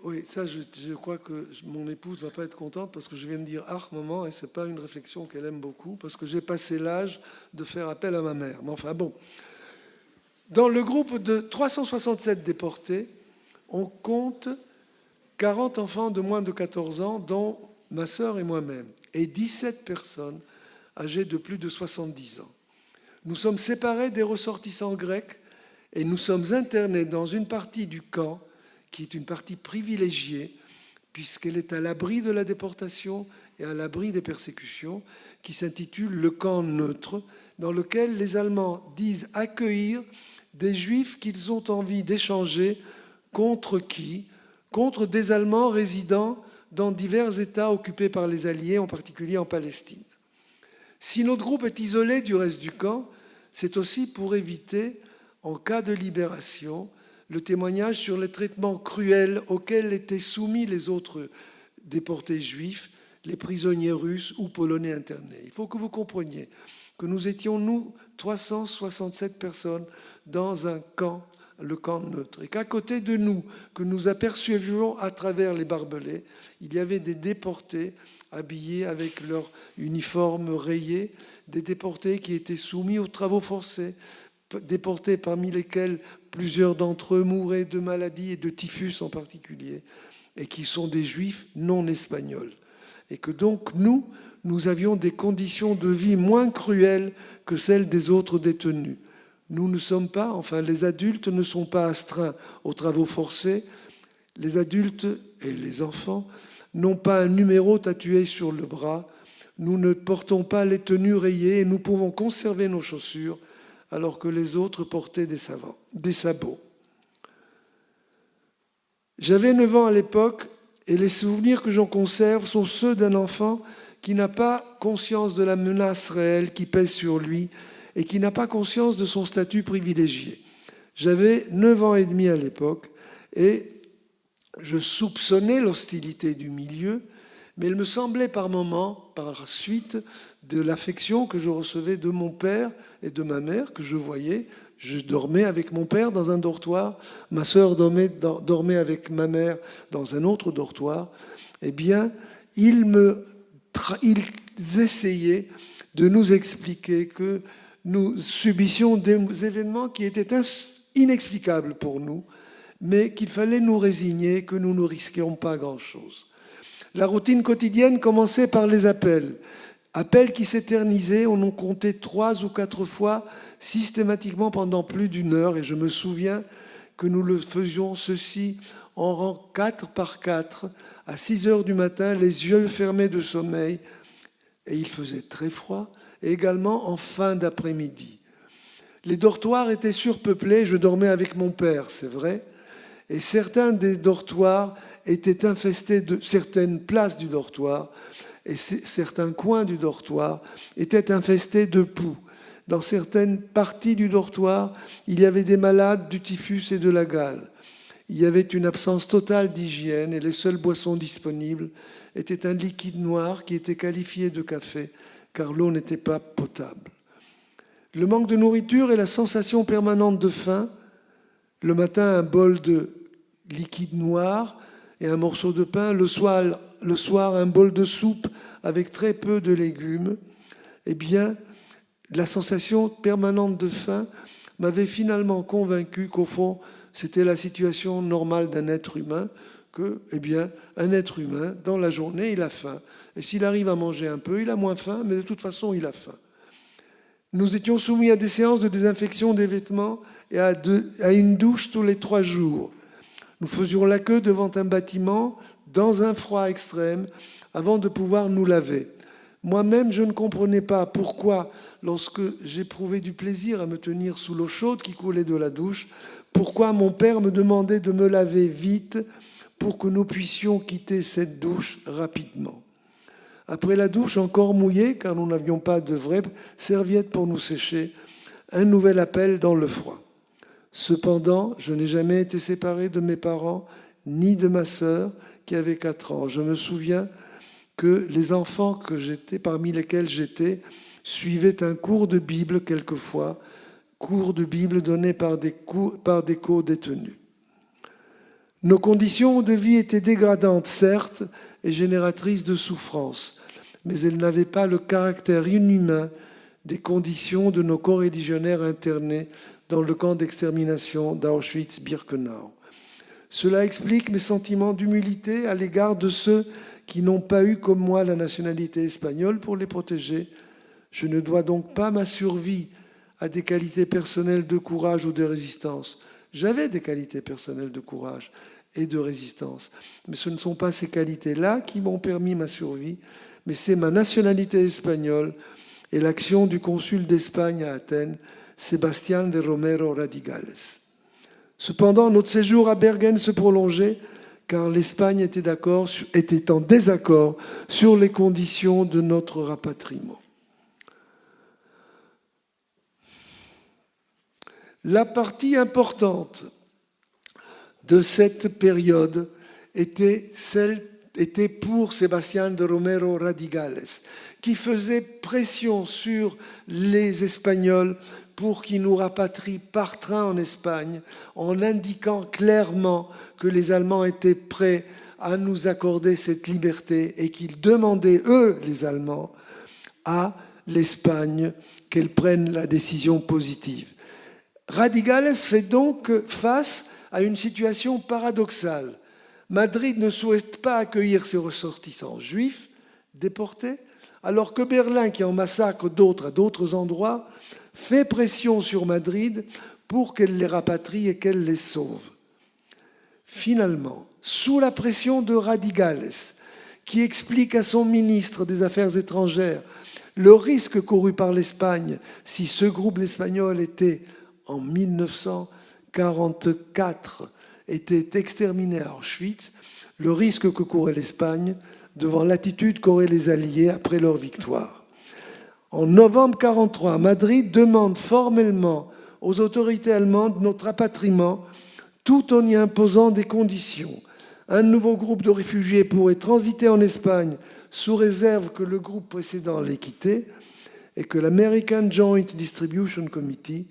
Oui, ça, je crois que mon épouse ne va pas être contente parce que je viens de dire « ah, maman » et ce n'est pas une réflexion qu'elle aime beaucoup parce que j'ai passé l'âge de faire appel à ma mère. Mais enfin, bon. Dans le groupe de 367 déportés, on compte 40 enfants de moins de 14 ans, dont ma sœur et moi-même, et 17 personnes âgées de plus de 70 ans. Nous sommes séparés des ressortissants grecs et nous sommes internés dans une partie du camp qui est une partie privilégiée, puisqu'elle est à l'abri de la déportation et à l'abri des persécutions, qui s'intitule le camp neutre, dans lequel les Allemands disent accueillir des Juifs qu'ils ont envie d'échanger contre qui? Contre des Allemands résidant dans divers États occupés par les Alliés, en particulier en Palestine. Si notre groupe est isolé du reste du camp, c'est aussi pour éviter, en cas de libération, le témoignage sur les traitements cruels auxquels étaient soumis les autres déportés juifs, les prisonniers russes ou polonais internés. Il faut que vous compreniez que nous étions, nous, 367 personnes dans un camp, le camp neutre, et qu'à côté de nous, que nous apercevions à travers les barbelés, il y avait des déportés habillés avec leur uniforme rayé, des déportés qui étaient soumis aux travaux forcés, déportés parmi lesquels plusieurs d'entre eux mouraient de maladies et de typhus en particulier. et qui sont des juifs non espagnols. Et que donc nous avions des conditions de vie moins cruelles que celles des autres détenus. Nous ne sommes pas, enfin les adultes ne sont pas astreints aux travaux forcés. Les adultes et les enfants n'ont pas un numéro tatoué sur le bras. Nous ne portons pas les tenues rayées et nous pouvons conserver nos chaussures alors que les autres portaient des sabots. J'avais 9 ans à l'époque et les souvenirs que j'en conserve sont ceux d'un enfant qui n'a pas conscience de la menace réelle qui pèse sur lui et qui n'a pas conscience de son statut privilégié. J'avais 9 ans et demi à l'époque et je soupçonnais l'hostilité du milieu, mais il me semblait par moments, par suite de l'affection que je recevais de mon père et de ma mère, que je voyais. Je dormais avec mon père dans un dortoir, ma sœur dormait avec ma mère dans un autre dortoir. Eh bien, ils essayaient de nous expliquer que nous subissions des événements qui étaient inexplicables pour nous, mais qu'il fallait nous résigner, que nous ne risquions pas grand-chose. La routine quotidienne commençait par les appels. Appels qui s'éternisaient, on en comptait 3 ou 4 fois systématiquement pendant plus d'1 heure. Et je me souviens que nous le faisions ceci en rang 4 par 4, à 6 heures du matin, les yeux fermés de sommeil. Et il faisait très froid, et également en fin d'après-midi. Les dortoirs étaient surpeuplés, je dormais avec mon père, c'est vrai, et certains des dortoirs étaient infestés de certaines places du dortoir, et certains coins du dortoir étaient infestés de poux. Dans certaines parties du dortoir, il y avait des malades du typhus et de la gale. Il y avait une absence totale d'hygiène et les seules boissons disponibles étaient un liquide noir qui était qualifié de café, car l'eau n'était pas potable. Le manque de nourriture et la sensation permanente de faim, le matin un bol de liquide noir et un morceau de pain, le soir un bol de soupe avec très peu de légumes, eh bien, la sensation permanente de faim m'avait finalement convaincu qu'au fond, c'était la situation normale d'un être humain, que, eh bien, un être humain, dans la journée, il a faim. Et s'il arrive à manger un peu, il a moins faim, mais de toute façon, il a faim. Nous étions soumis à des séances de désinfection des vêtements et à une douche tous les 3 jours. Nous faisions la queue devant un bâtiment, dans un froid extrême, avant de pouvoir nous laver. Moi-même, je ne comprenais pas pourquoi, lorsque j'éprouvais du plaisir à me tenir sous l'eau chaude qui coulait de la douche, pourquoi mon père me demandait de me laver vite pour que nous puissions quitter cette douche rapidement. Après la douche encore mouillée, car nous n'avions pas de vraies serviettes pour nous sécher, un nouvel appel dans le froid. Cependant, je n'ai jamais été séparé de mes parents, ni de ma sœur, qui avait 4 ans. Je me souviens que les enfants parmi lesquels j'étais suivaient un cours de Bible quelquefois, cours de Bible donné par des co-détenus. Nos conditions de vie étaient dégradantes, certes, et génératrices de souffrance, mais elles n'avaient pas le caractère inhumain des conditions de nos coreligionnaires internés dans le camp d'extermination d'Auschwitz-Birkenau. Cela explique mes sentiments d'humilité à l'égard de ceux qui n'ont pas eu comme moi la nationalité espagnole pour les protéger. Je ne dois donc pas ma survie à des qualités personnelles de courage ou de résistance. J'avais des qualités personnelles de courage et de résistance, mais ce ne sont pas ces qualités-là qui m'ont permis ma survie, mais c'est ma nationalité espagnole et l'action du consul d'Espagne à Athènes, Sebastián de Romero Radigales. Cependant, notre séjour à Bergen se prolongeait car l'Espagne était en désaccord sur les conditions de notre rapatriement. La partie importante de cette période était pour Sebastián de Romero Radigales, qui faisait pression sur les Espagnols pour qu'ils nous rapatrient par train en Espagne, en indiquant clairement que les Allemands étaient prêts à nous accorder cette liberté et qu'ils demandaient, eux, les Allemands, à l'Espagne qu'elle prenne la décision positive. Radigales fait donc face à une situation paradoxale. Madrid ne souhaite pas accueillir ses ressortissants juifs déportés, alors que Berlin, qui en massacre d'autres à d'autres endroits, fait pression sur Madrid pour qu'elle les rapatrie et qu'elle les sauve. Finalement, sous la pression de Radigales, qui explique à son ministre des Affaires étrangères le risque couru par l'Espagne si ce groupe d'Espagnols était, en 1944, était exterminé à Auschwitz, le risque que courait l'Espagne devant l'attitude qu'auraient les Alliés après leur victoire. En novembre 1943, Madrid demande formellement aux autorités allemandes notre rapatriement, tout en y imposant des conditions. Un nouveau groupe de réfugiés pourrait transiter en Espagne sous réserve que le groupe précédent l'ait quitté et que l'American Joint Distribution Committee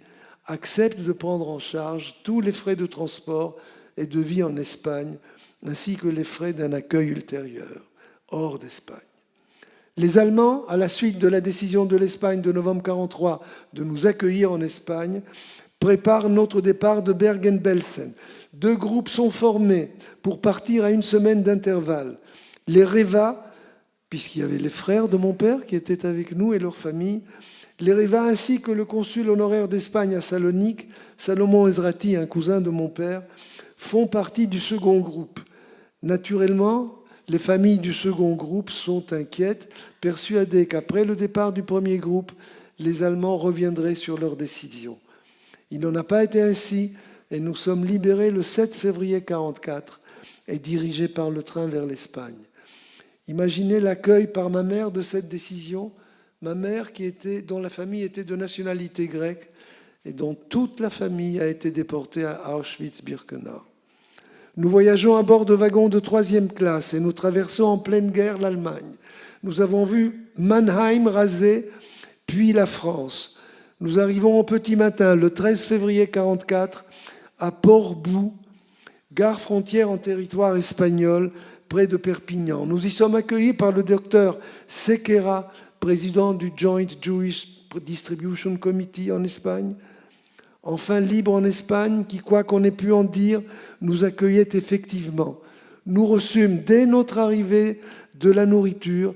accepte de prendre en charge tous les frais de transport et de vie en Espagne, ainsi que les frais d'un accueil ultérieur, hors d'Espagne. Les Allemands, à la suite de la décision de l'Espagne de novembre 1943 de nous accueillir en Espagne, préparent notre départ de Bergen-Belsen. 2 groupes sont formés pour partir à 1 semaine d'intervalle. Les Reva, puisqu'il y avait les frères de mon père qui étaient avec nous et leurs familles, les Reva ainsi que le consul honoraire d'Espagne à Salonique, Salomon Ezrati, un cousin de mon père, font partie du second groupe. Naturellement, les familles du second groupe sont inquiètes, persuadées qu'après le départ du premier groupe, les Allemands reviendraient sur leur décision. Il n'en a pas été ainsi et nous sommes libérés le 7 février 1944 et dirigés par le train vers l'Espagne. Imaginez l'accueil par ma mère de cette décision, ma mère dont la famille était de nationalité grecque et dont toute la famille a été déportée à Auschwitz-Birkenau. Nous voyageons à bord de wagons de 3e classe et nous traversons en pleine guerre l'Allemagne. Nous avons vu Mannheim rasé, puis la France. Nous arrivons au petit matin, le 13 février 1944, à Port-Bou, gare frontière en territoire espagnol, près de Perpignan. Nous y sommes accueillis par le docteur Sequeira, président du Joint Jewish Distribution Committee en Espagne. Enfin libre en Espagne, qui, quoi qu'on ait pu en dire, nous accueillait effectivement. Nous reçûmes dès notre arrivée de la nourriture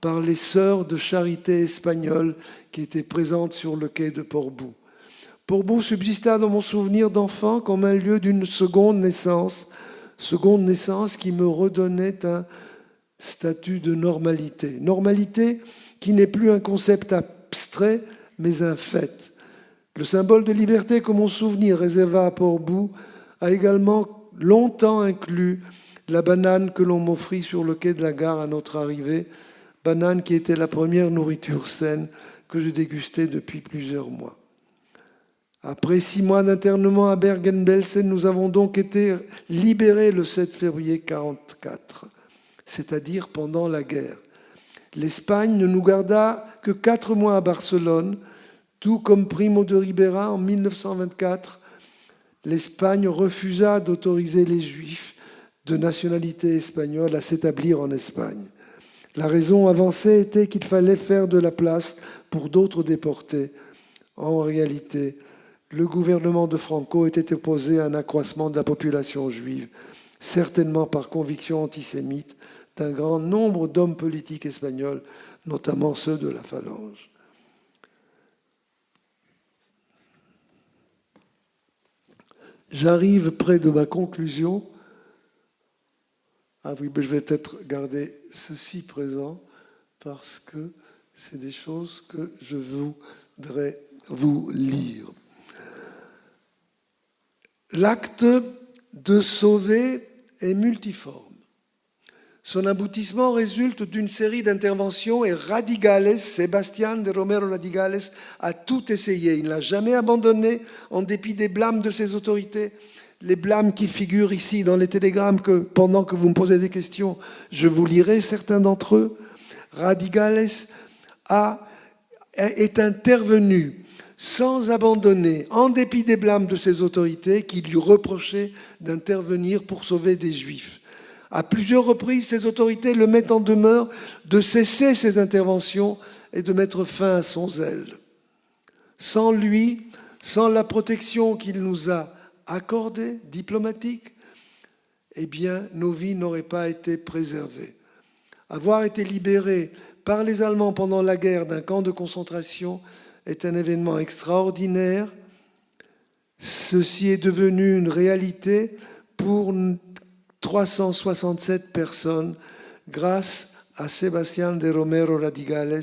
par les sœurs de charité espagnoles qui étaient présentes sur le quai de Port-Bou. Port-Bou subsista dans mon souvenir d'enfant comme un lieu d'une seconde naissance qui me redonnait un statut de normalité. Normalité qui n'est plus un concept abstrait, mais un fait. Le symbole de liberté que mon souvenir réserva à Port-Bou a également longtemps inclus la banane que l'on m'offrit sur le quai de la gare à notre arrivée, banane qui était la première nourriture saine que je dégustais depuis plusieurs mois. Après 6 mois d'internement à Bergen-Belsen, nous avons donc été libérés le 7 février 1944, c'est-à-dire pendant la guerre. L'Espagne ne nous garda que 4 mois à Barcelone, tout comme Primo de Rivera en 1924. L'Espagne refusa d'autoriser les Juifs de nationalité espagnole à s'établir en Espagne. La raison avancée était qu'il fallait faire de la place pour d'autres déportés. En réalité, le gouvernement de Franco était opposé à un accroissement de la population juive, certainement par conviction antisémite d'un grand nombre d'hommes politiques espagnols, notamment ceux de la Phalange. J'arrive près de ma conclusion. Ah oui, mais je vais peut-être garder ceci présent parce que c'est des choses que je voudrais vous lire. L'acte de sauver est multiforme. Son aboutissement résulte d'une série d'interventions et Radigales, Sebastián de Romero Radigales, a tout essayé. Il n'a jamais abandonné en dépit des blâmes de ses autorités. Les blâmes qui figurent ici dans les télégrammes que, pendant que vous me posez des questions, je vous lirai certains d'entre eux. Radigales est intervenu sans abandonner, en dépit des blâmes de ses autorités qui lui reprochaient d'intervenir pour sauver des Juifs. À plusieurs reprises, ces autorités le mettent en demeure de cesser ses interventions et de mettre fin à son zèle. Sans lui, sans la protection qu'il nous a accordée, diplomatique, eh bien, nos vies n'auraient pas été préservées. Avoir été libéré par les Allemands pendant la guerre d'un camp de concentration est un événement extraordinaire. Ceci est devenu une réalité pour 367 personnes grâce à Sebastián de Romero Radigales,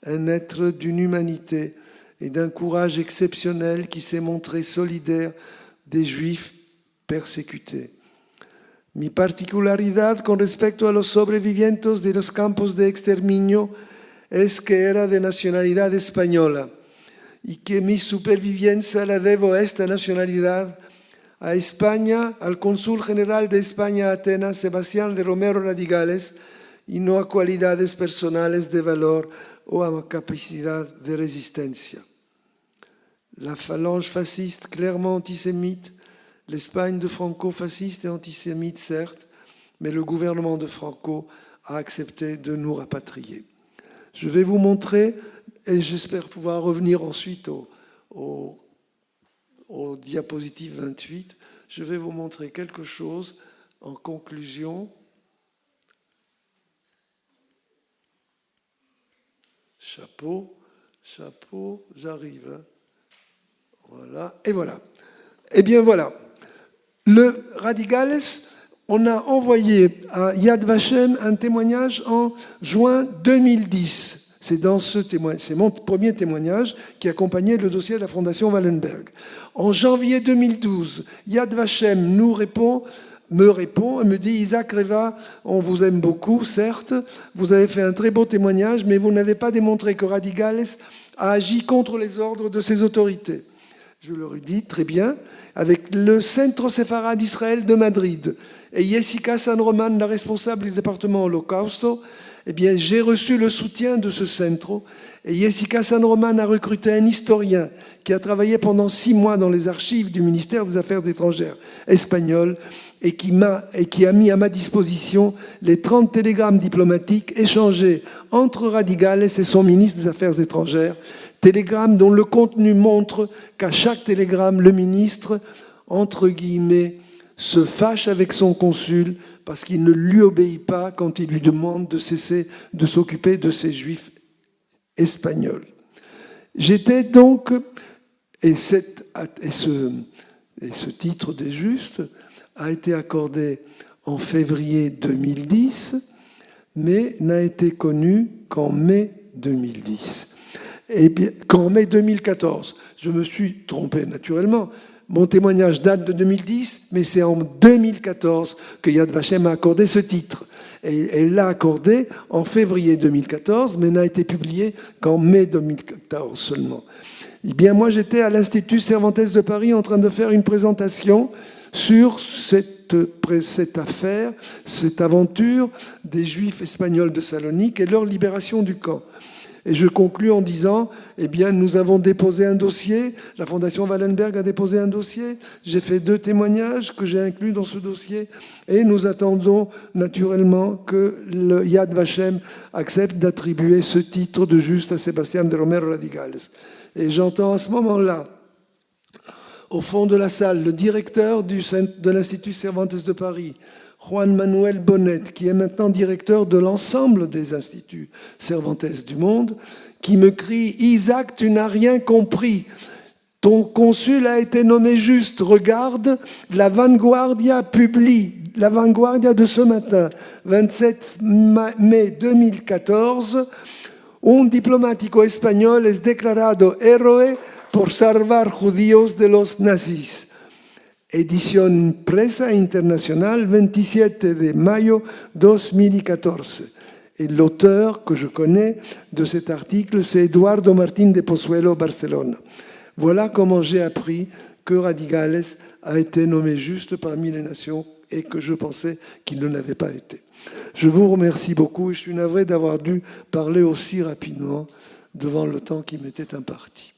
un être d'une humanité et d'un courage exceptionnel qui s'est montré solidaire des Juifs persécutés. Mi particularidad con respecto a los sobrevivientes de los campos de exterminio es que era de nacionalidad española y que mi supervivencia la debo a esta nacionalidad, a España, al cónsul general de España a Atenas, Sebastián de Romero Radigales, y no a cualidades personales de valor o a capacidad de resistencia. La phalange fasciste clairement antisémite, l'Espagne de Franco fasciste et antisémite certes, mais le gouvernement de Franco a accepté de nous rapatrier. Je vais vous montrer, et j'espère pouvoir revenir ensuite au diapositive 28, je vais vous montrer quelque chose en conclusion. Chapeau, chapeau, j'arrive. Hein. Voilà, et voilà. Eh bien voilà. Le Radigales, on a envoyé à Yad Vashem un témoignage en juin 2010. C'est mon premier témoignage qui accompagnait le dossier de la Fondation Wallenberg. En janvier 2012, Yad Vashem me répond et me dit « Isaac Reva, on vous aime beaucoup, certes, vous avez fait un très beau témoignage, mais vous n'avez pas démontré que Radigales a agi contre les ordres de ses autorités. » Je leur ai dit « Très bien, avec le Centro Sefarad d'Israël de Madrid et Jessica San Roman, la responsable du département Holocausto, eh bien, j'ai reçu le soutien de ce centro et Jessica San Roman a recruté un historien qui a travaillé pendant 6 mois dans les archives du ministère des Affaires étrangères espagnol et qui a mis à ma disposition les 30 télégrammes diplomatiques échangés entre Radigales et son ministre des Affaires étrangères, télégrammes dont le contenu montre qu'à chaque télégramme, le ministre, entre guillemets, se fâche avec son consul parce qu'il ne lui obéit pas quand il lui demande de cesser de s'occuper de ces juifs espagnols. J'étais donc, et ce titre des justes a été accordé en février 2010, mais n'a été connu qu'en mai 2010. Et bien, qu'en mai 2014. Je me suis trompé naturellement. Mon témoignage date de 2010, mais c'est en 2014 que Yad Vashem a accordé ce titre. Et elle l'a accordé en février 2014, mais n'a été publié qu'en mai 2014 seulement. Eh bien, moi, j'étais à l'Institut Cervantes de Paris en train de faire une présentation sur cette affaire, cette aventure des Juifs espagnols de Salonique et leur libération du camp. Et je conclus en disant, eh bien, nous avons déposé un dossier, la Fondation Wallenberg a déposé un dossier, j'ai fait 2 témoignages que j'ai inclus dans ce dossier, et nous attendons naturellement que le Yad Vashem accepte d'attribuer ce titre de juste à Sebastián de Romero Radigales. Et j'entends à ce moment-là, au fond de la salle, le directeur de l'Institut Cervantes de Paris, Juan Manuel Bonet, qui est maintenant directeur de l'ensemble des instituts Cervantes du monde, qui me crie « Isaac, tu n'as rien compris. Ton consul a été nommé juste. Regarde, la Vanguardia publie, la Vanguardia de ce matin, 27 mai 2014, un diplomático español es declarado héroe por salvar judíos de los nazis. Edición impresa internacional, 27 de mayo 2014. Et l'auteur que je connais de cet article, c'est Eduardo Martín de Pozuelo, Barcelone. Voilà comment j'ai appris que Radigales a été nommé juste parmi les nations et que je pensais qu'il ne l'avait pas été. Je vous remercie beaucoup et je suis navré d'avoir dû parler aussi rapidement devant le temps qui m'était imparti.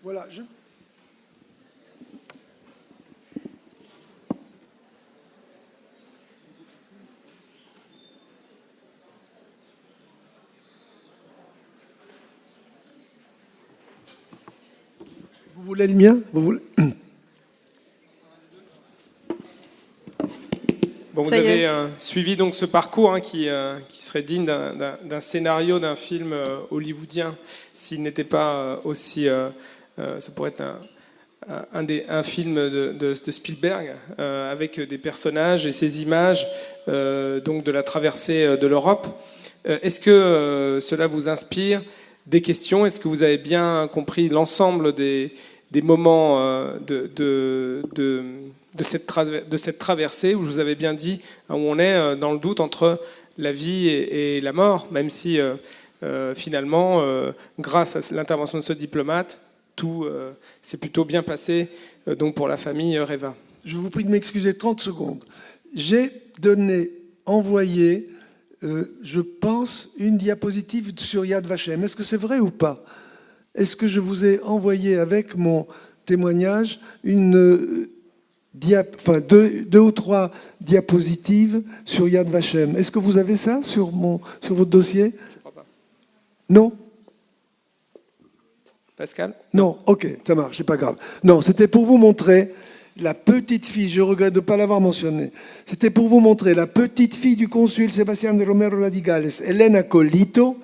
Voilà, Vous voulez le mien? Vous voulez... Bon, vous avez suivi donc ce parcours qui serait digne d'un scénario d'un film hollywoodien, s'il n'était pas aussi... ça pourrait être un film de Spielberg, avec des personnages et ces images donc de la traversée de l'Europe. Est-ce que cela vous inspire des questions? Est-ce que vous avez bien compris l'ensemble des moments de cette traversée, où je vous avais bien dit où on est dans le doute entre la vie et la mort, même si finalement, grâce à l'intervention de ce diplomate, tout s'est plutôt bien passé donc pour la famille Reva. Je vous prie de m'excuser 30 secondes. J'ai envoyé, je pense, une diapositive sur Yad Vashem. Est-ce que c'est vrai ou pas? Est-ce que je vous ai envoyé avec mon témoignage deux ou trois diapositives sur Yad Vashem? Est-ce que vous avez ça sur votre dossier? Je crois pas. Non? Pascal? Non, ok, ça marche, c'est pas grave. Non, c'était pour vous montrer la petite fille, je regrette de ne pas l'avoir mentionné, c'était pour vous montrer la petite fille du consul Sebastián de Romero Radigales, Elena Colito,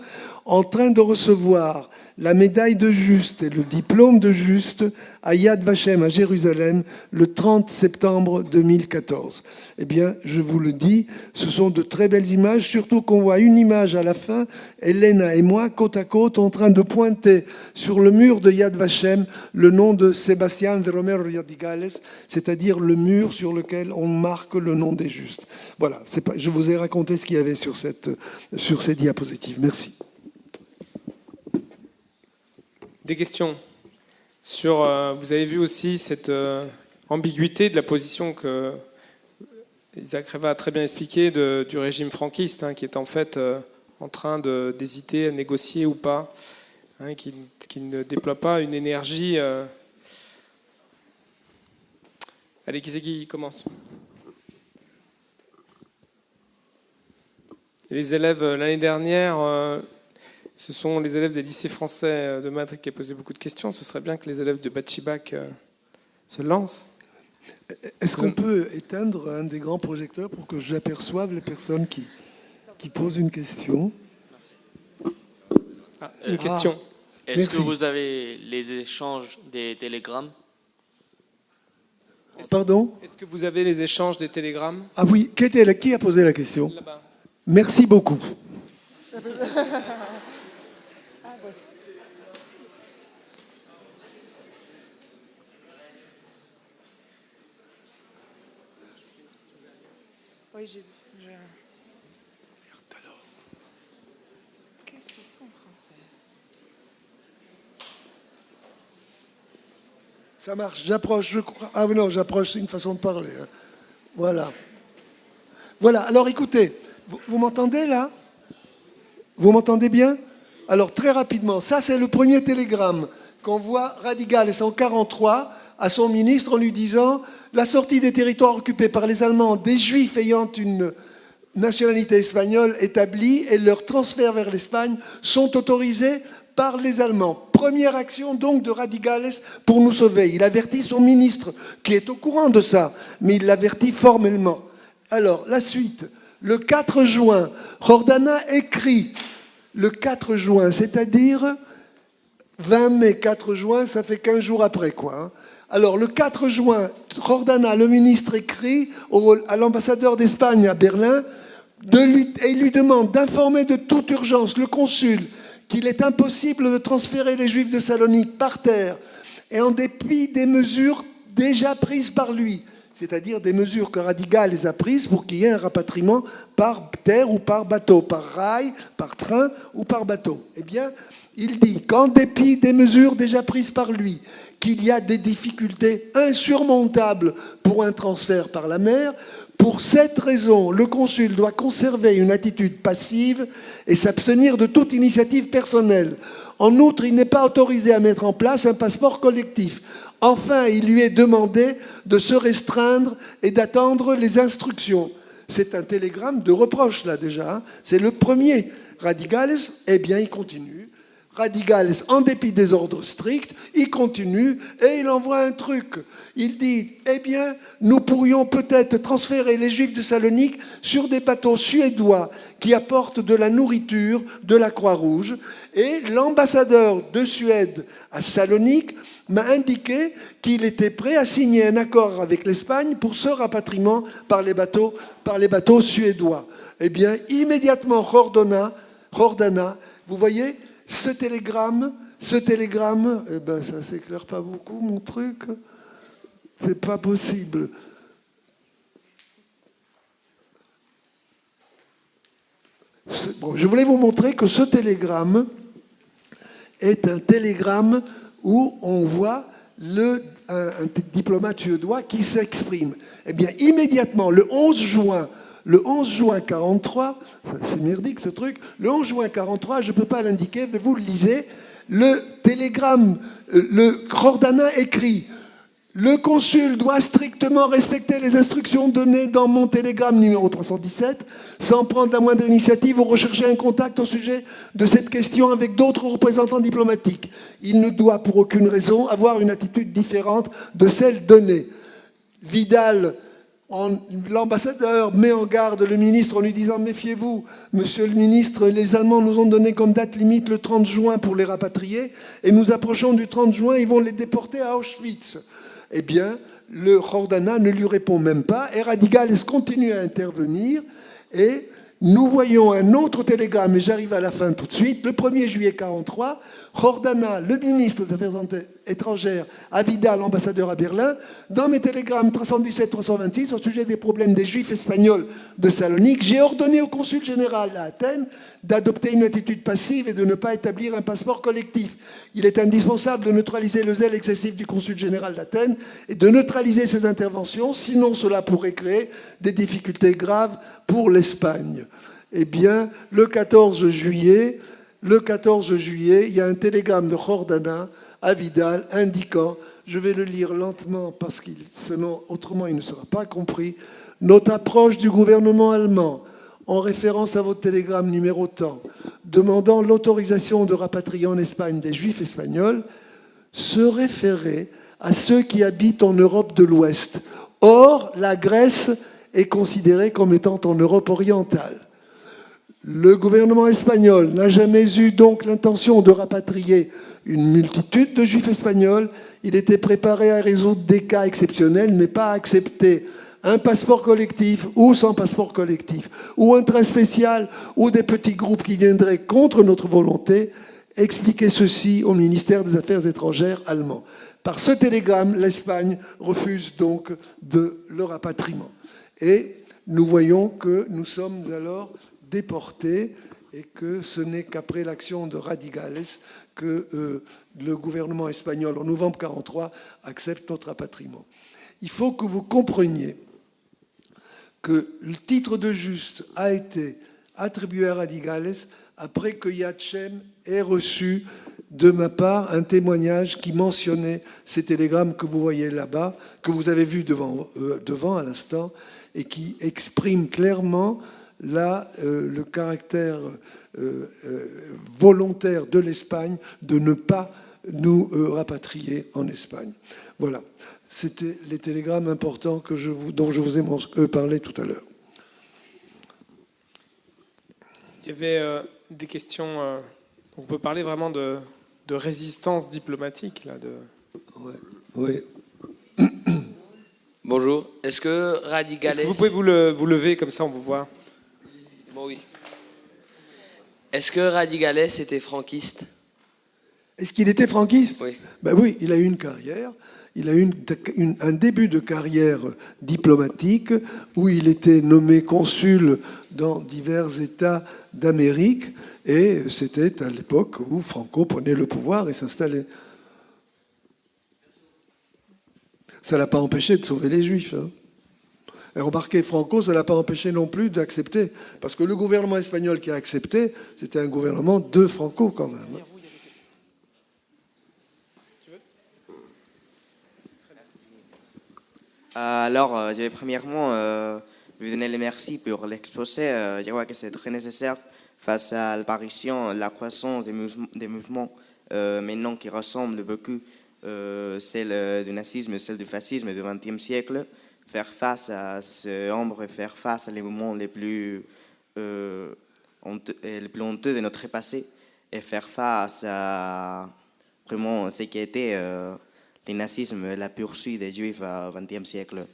en train de recevoir la médaille de Juste et le diplôme de Juste à Yad Vashem à Jérusalem le 30 septembre 2014. Eh bien, je vous le dis, ce sont de très belles images, surtout qu'on voit une image à la fin, Elena et moi, côte à côte, en train de pointer sur le mur de Yad Vashem le nom de Sebastián de Romero Radigales, c'est-à-dire le mur sur lequel on marque le nom des Justes. Voilà, je vous ai raconté ce qu'il y avait sur ces diapositives. Merci. Des questions sur, vous avez vu aussi cette ambiguïté de la position que Isaac Reva a très bien expliqué du régime franquiste, qui est en fait en train d'hésiter à négocier ou pas, qui ne déploie pas une énergie. Allez, qui c'est qui commence? Les élèves l'année dernière... Ce sont les élèves des lycées français de Madrid qui ont posé beaucoup de questions. Ce serait bien que les élèves de Bachibac se lancent. Est-ce qu'on peut éteindre un des grands projecteurs pour que j'aperçoive les personnes qui posent une question? Une question. Est-ce que vous avez les échanges des télégrammes? Pardon? Est-ce que vous avez les échanges des télégrammes? Ah oui, qui a posé la question? Là-bas. Merci beaucoup. Oui, j'ai vu. Qu'est-ce qu'ils sont en train de faire? Ça marche, j'approche, je crois. Ah non, j'approche, c'est une façon de parler. Voilà. Voilà, alors écoutez, vous m'entendez là? Vous m'entendez bien? Alors très rapidement, ça c'est le premier télégramme qu'envoie Radigales en 1943 à son ministre en lui disant « La sortie des territoires occupés par les Allemands des Juifs ayant une nationalité espagnole établie et leur transfert vers l'Espagne sont autorisés par les Allemands. » Première action donc de Radigales pour nous sauver. Il avertit son ministre qui est au courant de ça, mais il l'avertit formellement. Alors, la suite. Le 4 juin, Jordana écrit, le 4 juin, c'est-à-dire 20 mai, 4 juin, ça fait 15 jours après, quoi. Alors, le 4 juin, Jordana, le ministre, écrit à l'ambassadeur d'Espagne à Berlin et lui demande d'informer de toute urgence le consul qu'il est impossible de transférer les Juifs de Salonique par terre et en dépit des mesures déjà prises par lui, c'est-à-dire des mesures que Radigales les a prises pour qu'il y ait un rapatriement par terre ou par bateau, par rail, par train ou par bateau. Eh bien, il dit qu'en dépit des mesures déjà prises par lui, qu'il y a des difficultés insurmontables pour un transfert par la mer. Pour cette raison, le consul doit conserver une attitude passive et s'abstenir de toute initiative personnelle. En outre, il n'est pas autorisé à mettre en place un passeport collectif. Enfin, il lui est demandé de se restreindre et d'attendre les instructions. C'est un télégramme de reproche, là, déjà. C'est le premier. Radigales, eh bien, il continue. Radigales, en dépit des ordres stricts, il continue et il envoie un truc. Il dit, eh bien, nous pourrions peut-être transférer les Juifs de Salonique sur des bateaux suédois qui apportent de la nourriture de la Croix-Rouge. Et l'ambassadeur de Suède à Salonique m'a indiqué qu'il était prêt à signer un accord avec l'Espagne pour ce rapatriement par les bateaux suédois. Eh bien, immédiatement, Jordana, vous voyez, ce télégramme, eh ben, ça s'éclaire pas beaucoup, mon truc. C'est pas possible. Bon, je voulais vous montrer que ce télégramme est un télégramme où on voit un diplomate suédois qui s'exprime. Eh bien, immédiatement, le 11 juin 43, c'est merdique ce truc, le 11 juin 43, je ne peux pas l'indiquer, mais vous le lisez, le télégramme, le Jordana écrit « Le consul doit strictement respecter les instructions données dans mon télégramme numéro 317, sans prendre la moindre initiative ou rechercher un contact au sujet de cette question avec d'autres représentants diplomatiques. Il ne doit pour aucune raison avoir une attitude différente de celle donnée. » Vidal, l'ambassadeur met en garde le ministre en lui disant « Méfiez-vous, monsieur le ministre, les Allemands nous ont donné comme date limite le 30 juin pour les rapatrier, et nous approchons du 30 juin, ils vont les déporter à Auschwitz. » Eh bien, le Jordana ne lui répond même pas, et Radigales continue à intervenir, et nous voyons un autre télégramme, et j'arrive à la fin tout de suite, le 1er juillet 1943, Jordana, le ministre des Affaires étrangères, à Vidal, ambassadeur à Berlin, dans mes télégrammes 317-326 au sujet des problèmes des Juifs espagnols de Salonique, j'ai ordonné au consul général à Athènes d'adopter une attitude passive et de ne pas établir un passeport collectif. Il est indispensable de neutraliser le zèle excessif du consul général d'Athènes et de neutraliser ses interventions, sinon cela pourrait créer des difficultés graves pour l'Espagne. Eh bien, le 14 juillet, il y a un télégramme de Jordana à Vidal indiquant, je vais le lire lentement parce que sinon, autrement il ne sera pas compris, notre approche du gouvernement allemand, en référence à votre télégramme numéro tant, demandant l'autorisation de rapatrier en Espagne des Juifs espagnols, se référait à ceux qui habitent en Europe de l'Ouest. Or, la Grèce est considérée comme étant en Europe orientale. Le gouvernement espagnol n'a jamais eu donc l'intention de rapatrier une multitude de Juifs espagnols. Il était préparé à résoudre des cas exceptionnels, mais pas à accepter un passeport collectif ou sans passeport collectif, ou un train spécial, ou des petits groupes qui viendraient contre notre volonté, expliquer ceci au ministère des Affaires étrangères allemand. Par ce télégramme, l'Espagne refuse donc le rapatriement. Et nous voyons que nous sommes alors déportés et que ce n'est qu'après l'action de Radigales que le gouvernement espagnol, en novembre 1943, accepte notre rapatriement. Il faut que vous compreniez que le titre de juste a été attribué à Radigales après que Yad Shem ait reçu de ma part un témoignage qui mentionnait ces télégrammes que vous voyez là-bas, que vous avez vus devant à l'instant, et qui exprime clairement le caractère volontaire de l'Espagne de ne pas nous rapatrier en Espagne. Voilà, c'était les télégrammes importants dont je vous ai parlé tout à l'heure. Il y avait des questions. On peut parler vraiment de résistance diplomatique là. Oui. Bonjour. Est-ce que Radigales... Est-ce que vous pouvez vous lever comme ça, on vous voit? Bon, oui. Est-ce que Radigales était franquiste? Est-ce qu'il était franquiste? Oui. Ben oui, il a eu une carrière. Il a eu un début de carrière diplomatique où il était nommé consul dans divers États d'Amérique, et c'était à l'époque où Franco prenait le pouvoir et s'installait. Ça ne l'a pas empêché de sauver les Juifs. Hein. Et remarquez, Franco, ça ne l'a pas empêché non plus d'accepter. Parce que le gouvernement espagnol qui a accepté, c'était un gouvernement de Franco quand même. Alors, je vais premièrement vous donner les merci pour l'exposé. Je crois que c'est très nécessaire face à l'apparition, la croissance des mouvements maintenant qui ressemblent beaucoup celle du nazisme, celle du fascisme du XXe siècle, faire face à ce ombre et faire face à les mouvements les plus honteux de notre passé et faire face à vraiment ce qui était le nazisme, la poursuite des juifs au XXe siècle.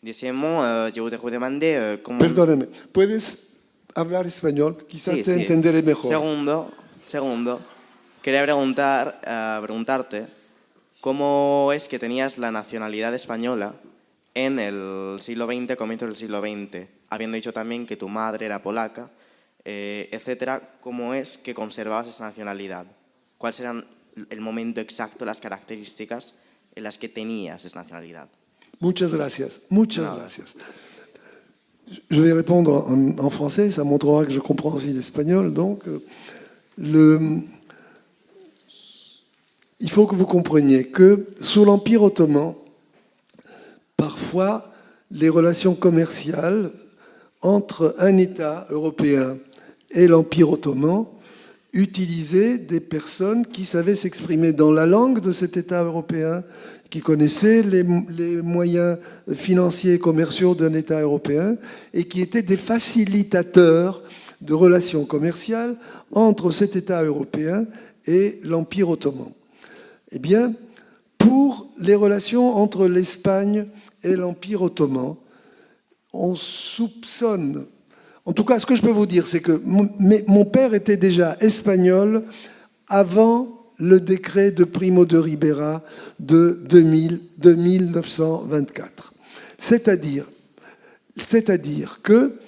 Deuxièmement, je voudrais vous demander comment... Perdóname, ¿puedes hablar español? Quizás Sí, te sí. entenderé mejor. Segundo, quería preguntarte cómo es que tenías la nacionalidad española en el siglo XX, comienzo del siglo XX, habiendo dicho también que tu madre era polaca, etcétera. ¿Cómo es que conservabas esa nacionalidad? ¿Cuáles eran el momento exacto, las características en las que tenías esa nacionalidad? Muchas gracias, muchas gracias. Je vais répondre en français, ça montrera que je comprends aussi l'espagnol. Donc, il faut que vous compreniez que sous l'Empire ottoman, parfois, les relations commerciales entre un État européen et l'Empire ottoman utilisaient des personnes qui savaient s'exprimer dans la langue de cet État européen, qui connaissaient les moyens financiers et commerciaux d'un État européen et qui étaient des facilitateurs de relations commerciales entre cet État européen et l'Empire ottoman. Eh bien, pour les relations entre l'Espagne et l'Empire ottoman, on soupçonne... En tout cas, ce que je peux vous dire, c'est que mon père était déjà espagnol avant le décret de Primo de Rivera de 1924. C'est-à-dire que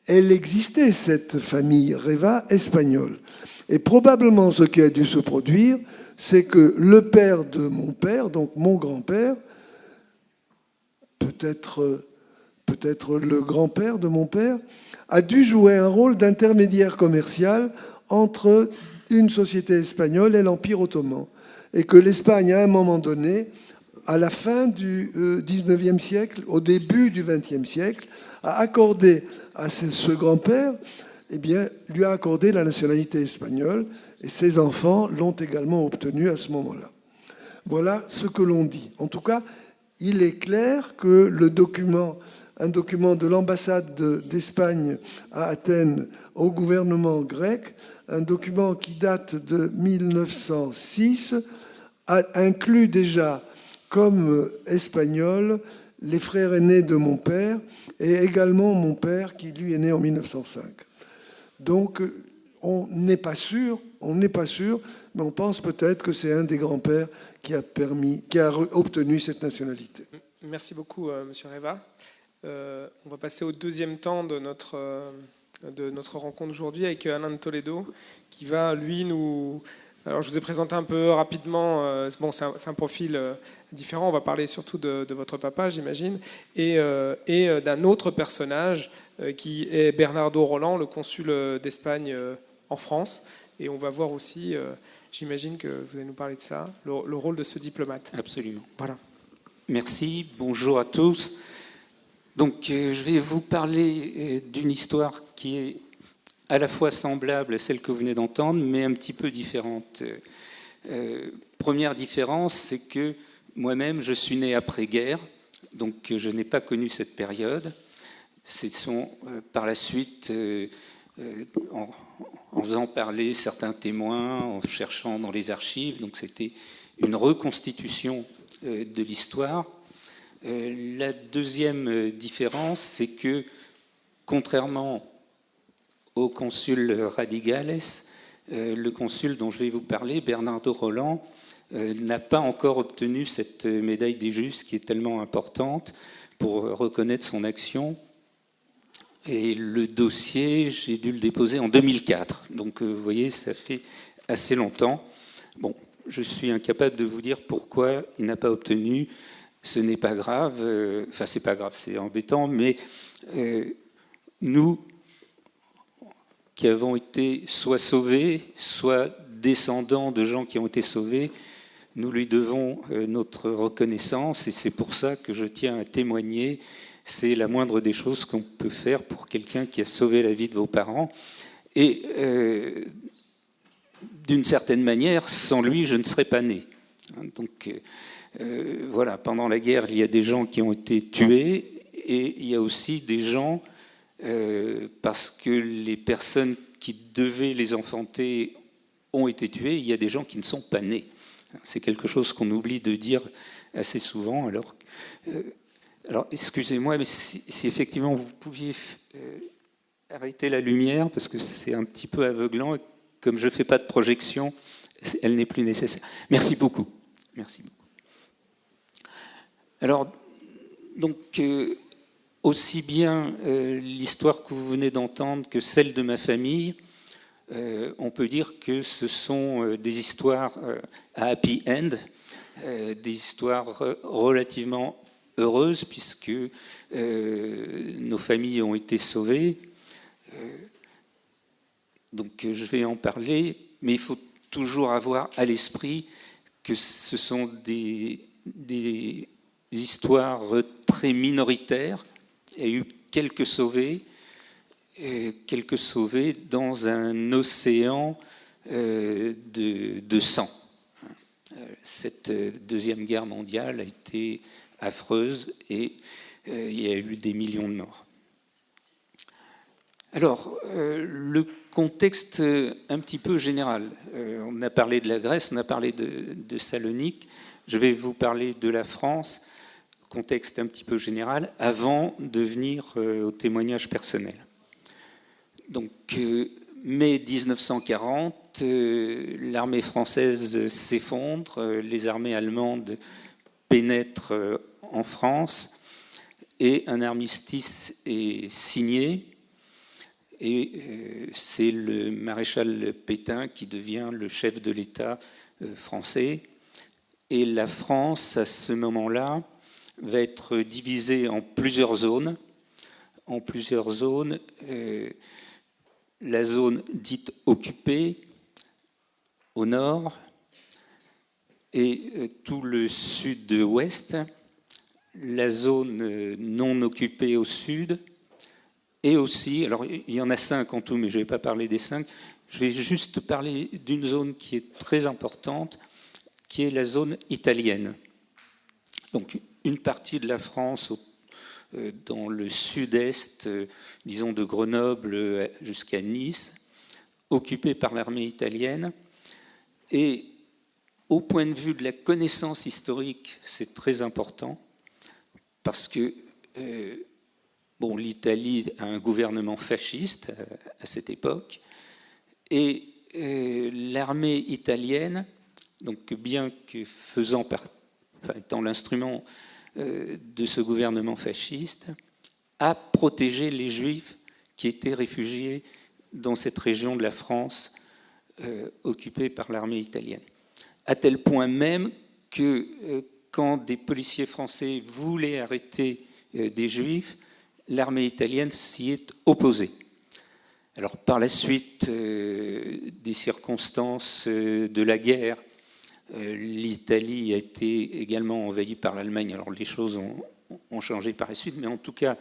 elle existait, cette famille Reva espagnole. Et probablement ce qui a dû se produire, c'est que le père de mon père, donc mon grand-père, peut-être le grand-père de mon père, a dû jouer un rôle d'intermédiaire commercial entre une société espagnole et l'Empire ottoman. Et que l'Espagne, à un moment donné, à la fin du XIXe siècle, au début du XXe siècle, a accordé à ce grand-père, eh bien, lui a accordé la nationalité espagnole, et ses enfants l'ont également obtenue à ce moment-là. Voilà ce que l'on dit. En tout cas, il est clair que un document de l'ambassade d'Espagne à Athènes au gouvernement grec, un document qui date de 1906, inclut déjà comme espagnols les frères aînés de mon père et également mon père qui lui est né en 1905. Donc on n'est pas sûr, mais on pense peut-être que c'est un des grands-pères qui a obtenu cette nationalité. Merci beaucoup, Monsieur Reva. On va passer au deuxième temps de notre rencontre aujourd'hui avec Alain de Toledo, qui va, lui, nous... Alors, je vous ai présenté un peu rapidement, bon, c'est un profil différent, on va parler surtout de votre papa, j'imagine, et d'un autre personnage qui est Bernardo Roland, le consul d'Espagne en France, et on va voir aussi, j'imagine que vous allez nous parler de ça, le rôle de ce diplomate. Absolument. Voilà. Merci, bonjour à tous. Donc, je vais vous parler d'une histoire qui est à la fois semblable à celle que vous venez d'entendre, mais un petit peu différente. Première différence, c'est que moi-même, je suis né après-guerre, donc je n'ai pas connu cette période. Ce sont par la suite, en faisant parler certains témoins, en cherchant dans les archives, donc c'était une reconstitution de l'histoire. La deuxième différence, c'est que, contrairement au consul Radigales, le consul dont je vais vous parler, Bernardo Roland, n'a pas encore obtenu cette médaille des Justes qui est tellement importante pour reconnaître son action. Et le dossier, j'ai dû le déposer en 2004. Donc, vous voyez, ça fait assez longtemps. Bon, je suis incapable de vous dire pourquoi il n'a pas obtenu. Ce n'est pas grave. Enfin, c'est pas grave, c'est embêtant. Mais nous, qui avons été soit sauvés, soit descendants de gens qui ont été sauvés, nous lui devons notre reconnaissance, et c'est pour ça que je tiens à témoigner. C'est la moindre des choses qu'on peut faire pour quelqu'un qui a sauvé la vie de vos parents. Et d'une certaine manière, sans lui, je ne serais pas né. Donc voilà, pendant la guerre, il y a des gens qui ont été tués, et il y a aussi des gens, parce que les personnes qui devaient les enfanter ont été tuées, il y a des gens qui ne sont pas nés. C'est quelque chose qu'on oublie de dire assez souvent. Alors excusez-moi, mais si effectivement vous pouviez arrêter la lumière, parce que c'est un petit peu aveuglant, et comme je ne fais pas de projection, elle n'est plus nécessaire. Merci beaucoup. Merci beaucoup. Alors, donc, aussi bien l'histoire que vous venez d'entendre que celle de ma famille, on peut dire que ce sont des histoires à happy end, des histoires relativement heureuses, puisque nos familles ont été sauvées. Donc je vais en parler, mais il faut toujours avoir à l'esprit que ce sont des histoires très minoritaires. Il y a eu quelques sauvés dans un océan de sang. Cette Deuxième Guerre mondiale a été affreuse et il y a eu des millions de morts. Alors, le contexte un petit peu général. On a parlé de la Grèce, on a parlé de Salonique. Je vais vous parler de la France, contexte un petit peu général, avant de venir au témoignage personnel. Donc, mai 1940, l'armée française s'effondre, les armées allemandes pénètrent en France et un armistice est signé. Et c'est le maréchal Pétain qui devient le chef de l'État français. Et la France, à ce moment-là, va être divisée en plusieurs zones. La zone dite occupée au nord et tout le sud-ouest, la zone non occupée au sud, et aussi, alors il y en a 5 en tout, mais je ne vais pas parler des 5, je vais juste parler d'une zone qui est très importante, qui est la zone italienne. Donc une partie de la France dans le sud-est, disons de Grenoble jusqu'à Nice, occupée par l'armée italienne. Et au point de vue de la connaissance historique, c'est très important, parce que l'Italie a un gouvernement fasciste à cette époque, et l'armée italienne, donc bien que étant l'instrument de ce gouvernement fasciste, a protégé les Juifs qui étaient réfugiés dans cette région de la France occupée par l'armée italienne. À tel point même que quand des policiers français voulaient arrêter des Juifs, l'armée italienne s'y est opposée. Alors, par la suite des circonstances de la guerre, l'Italie a été également envahie par l'Allemagne. Alors, les choses ont changé par la suite, mais en tout cas,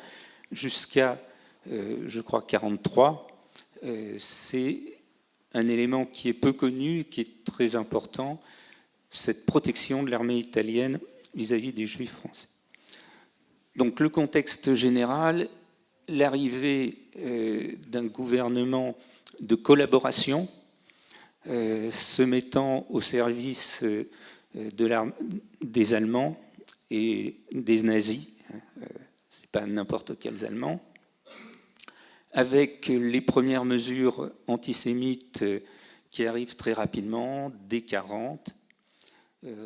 jusqu'à, je crois, 1943, c'est un élément qui est peu connu et qui est très important, cette protection de l'armée italienne vis-à-vis des Juifs français. Donc le contexte général, l'arrivée d'un gouvernement de collaboration se mettant au service des Allemands et des nazis, ce n'est pas n'importe quels Allemands, avec les premières mesures antisémites qui arrivent très rapidement, dès 1940,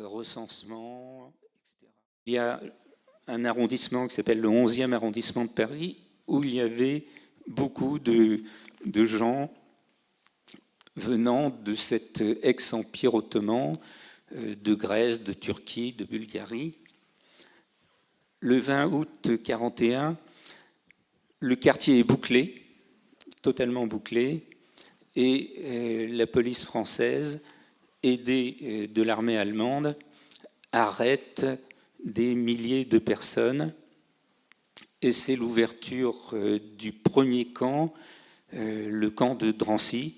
recensement, etc. Il y a un arrondissement qui s'appelle le 11e arrondissement de Paris, où il y avait beaucoup de gens venant de cet ex-empire ottoman, de Grèce, de Turquie, de Bulgarie. Le 20 août 1941, le quartier est bouclé, totalement bouclé, et la police française, aidée de l'armée allemande, arrête des milliers de personnes, et c'est l'ouverture du premier camp le camp de Drancy,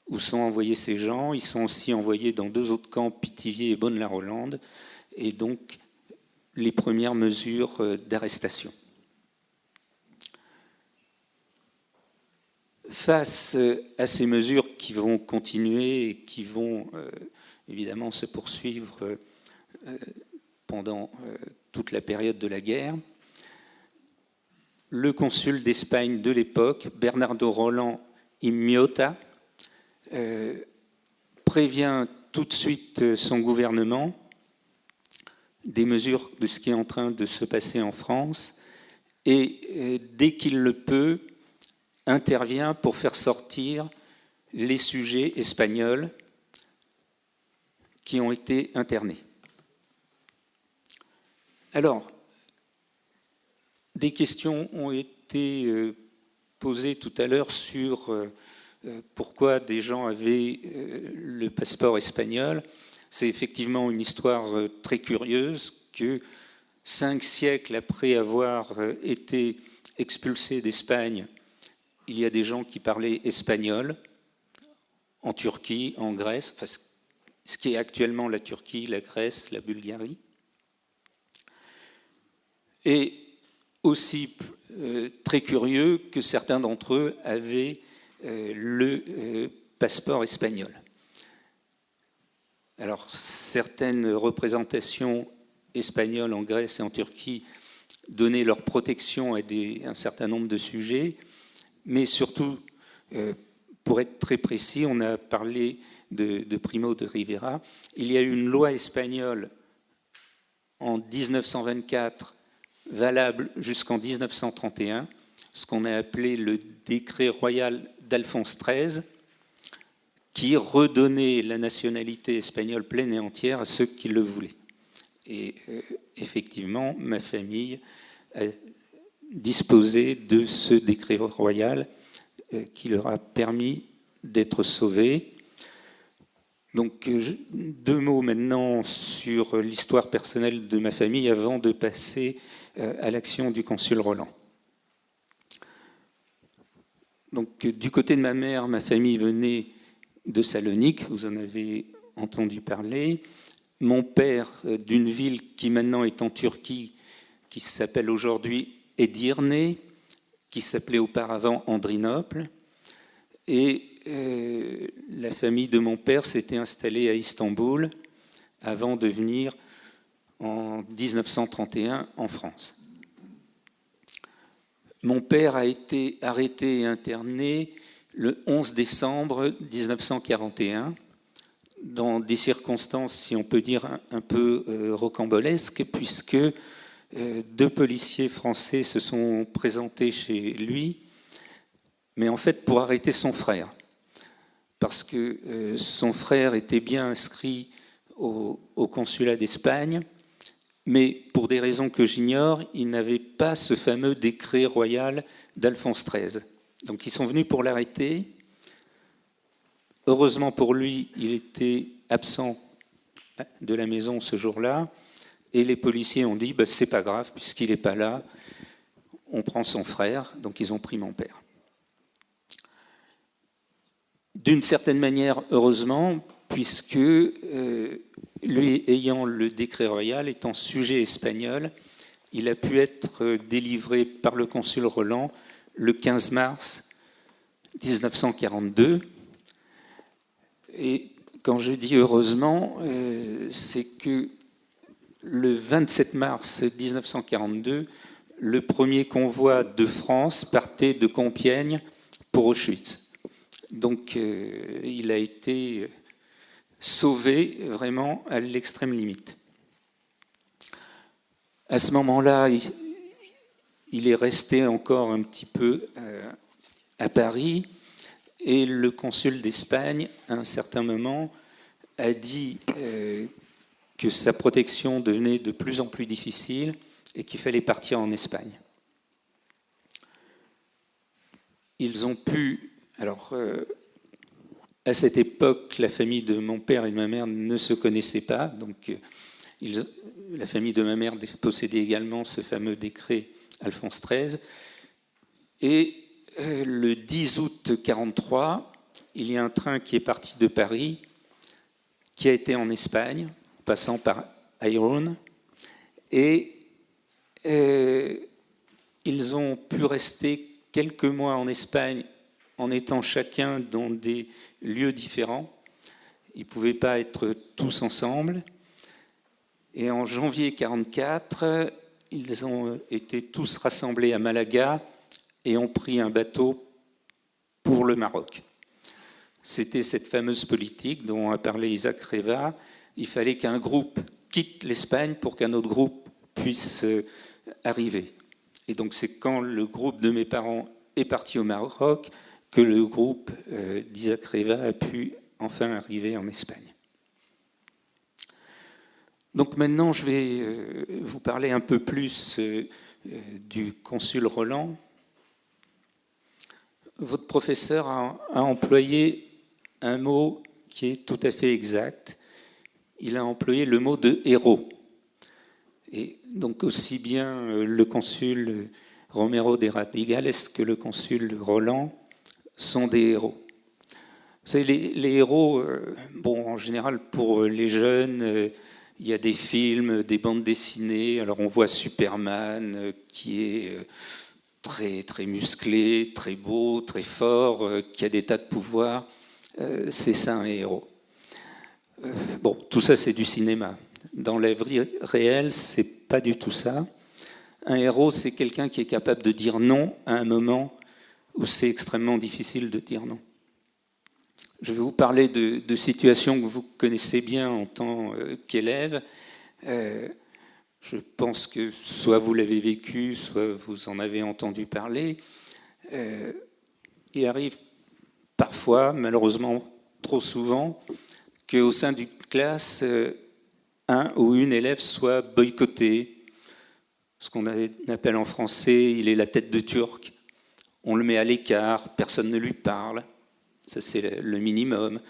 où sont envoyés ces gens. Ils sont aussi envoyés dans 2 autres camps, Pithiviers et Bonne-la-Rolande, et donc les premières mesures d'arrestation. Face à ces mesures qui vont continuer et qui vont évidemment se poursuivre pendant toute la période de la guerre, le consul d'Espagne de l'époque, Bernardo Roland y Miota, prévient tout de suite son gouvernement des mesures de ce qui est en train de se passer en France et dès qu'il le peut, intervient pour faire sortir les sujets espagnols qui ont été internés. Alors, des questions ont été posées tout à l'heure sur pourquoi des gens avaient le passeport espagnol. C'est effectivement une histoire très curieuse que 5 siècles après avoir été expulsés d'Espagne, il y a des gens qui parlaient espagnol en Turquie, en Grèce, enfin, ce qui est actuellement la Turquie, la Grèce, la Bulgarie. Et aussi très curieux que certains d'entre eux avaient le passeport espagnol. Alors, certaines représentations espagnoles en Grèce et en Turquie donnaient leur protection à un certain nombre de sujets, mais surtout, pour être très précis, on a parlé de Primo de Rivera. Il y a eu une loi espagnole en 1924, valable jusqu'en 1931, ce qu'on a appelé le décret royal d'Alphonse XIII, qui redonnait la nationalité espagnole pleine et entière à ceux qui le voulaient. Et effectivement, ma famille a disposé de ce décret royal qui leur a permis d'être sauvés. Donc, 2 mots maintenant sur l'histoire personnelle de ma famille avant de passer à l'action du consul Roland. Donc, du côté de ma mère, ma famille venait de Salonique, vous en avez entendu parler. Mon père, d'une ville qui maintenant est en Turquie, qui s'appelle aujourd'hui Edirne, qui s'appelait auparavant Andrinople. Et la famille de mon père s'était installée à Istanbul avant de venir en 1931 en France. Mon père a été arrêté et interné le 11 décembre 1941 dans des circonstances, si on peut dire, un peu rocambolesques, puisque 2 policiers français se sont présentés chez lui, mais en fait pour arrêter son frère, parce que son frère était bien inscrit au consulat d'Espagne, mais pour des raisons que j'ignore, il n'avait pas ce fameux décret royal d'Alphonse XIII. Donc ils sont venus pour l'arrêter. Heureusement pour lui, il était absent de la maison ce jour-là, et les policiers ont dit c'est pas grave, puisqu'il n'est pas là, on prend son frère. Donc ils ont pris mon père. D'une certaine manière, heureusement, puisque lui ayant le décret royal, étant sujet espagnol, il a pu être délivré par le consul Roland le 15 mars 1942. Et quand je dis heureusement, c'est que le 27 mars 1942, le premier convoi de France partait de Compiègne pour Auschwitz. Donc il a été sauvé vraiment à l'extrême limite. À ce moment-là, il est resté encore un petit peu à Paris, et le consul d'Espagne, à un certain moment, a dit que sa protection devenait de plus en plus difficile et qu'il fallait partir en Espagne. Ils ont pu... Alors, à cette époque, la famille de mon père et de ma mère ne se connaissaient pas, donc la famille de ma mère possédait également ce fameux décret Alphonse XIII, et le 10 août 1943, il y a un train qui est parti de Paris, qui a été en Espagne, passant par Irún, et ils ont pu rester quelques mois en Espagne en étant chacun dans des lieux différents. Ils ne pouvaient pas être tous ensemble. Et en janvier 1944, ils ont été tous rassemblés à Malaga et ont pris un bateau pour le Maroc. C'était cette fameuse politique dont a parlé Isaac Reva. Il fallait qu'un groupe quitte l'Espagne pour qu'un autre groupe puisse arriver. Et donc c'est quand le groupe de mes parents est parti au Maroc que le groupe d'Isaac Reva a pu enfin arriver en Espagne. Donc maintenant, je vais vous parler un peu plus du consul Roland. Votre professeur a employé un mot qui est tout à fait exact. Il a employé le mot de héros. Et donc aussi bien le consul Romero de Radigales que le consul Roland sont des héros. Vous savez, les héros, bon, en général, pour les jeunes, il y a des films, des bandes dessinées. Alors on voit Superman qui est très, très musclé, très beau, très fort, qui a des tas de pouvoirs. C'est ça un héros. Bon, tout ça c'est du cinéma. Dans la vie réelle, c'est pas du tout ça. Un héros, c'est quelqu'un qui est capable de dire non à un moment où c'est extrêmement difficile de dire non. Je vais vous parler de situations que vous connaissez bien en tant qu'élève. Je pense que soit vous l'avez vécu, soit vous en avez entendu parler. Il arrive parfois, malheureusement trop souvent, qu'au sein d'une classe, un ou une élève soit boycotté. Ce qu'on appelle en français, il est la tête de Turc. On le met à l'écart, personne ne lui parle. Ça, c'est le minimum.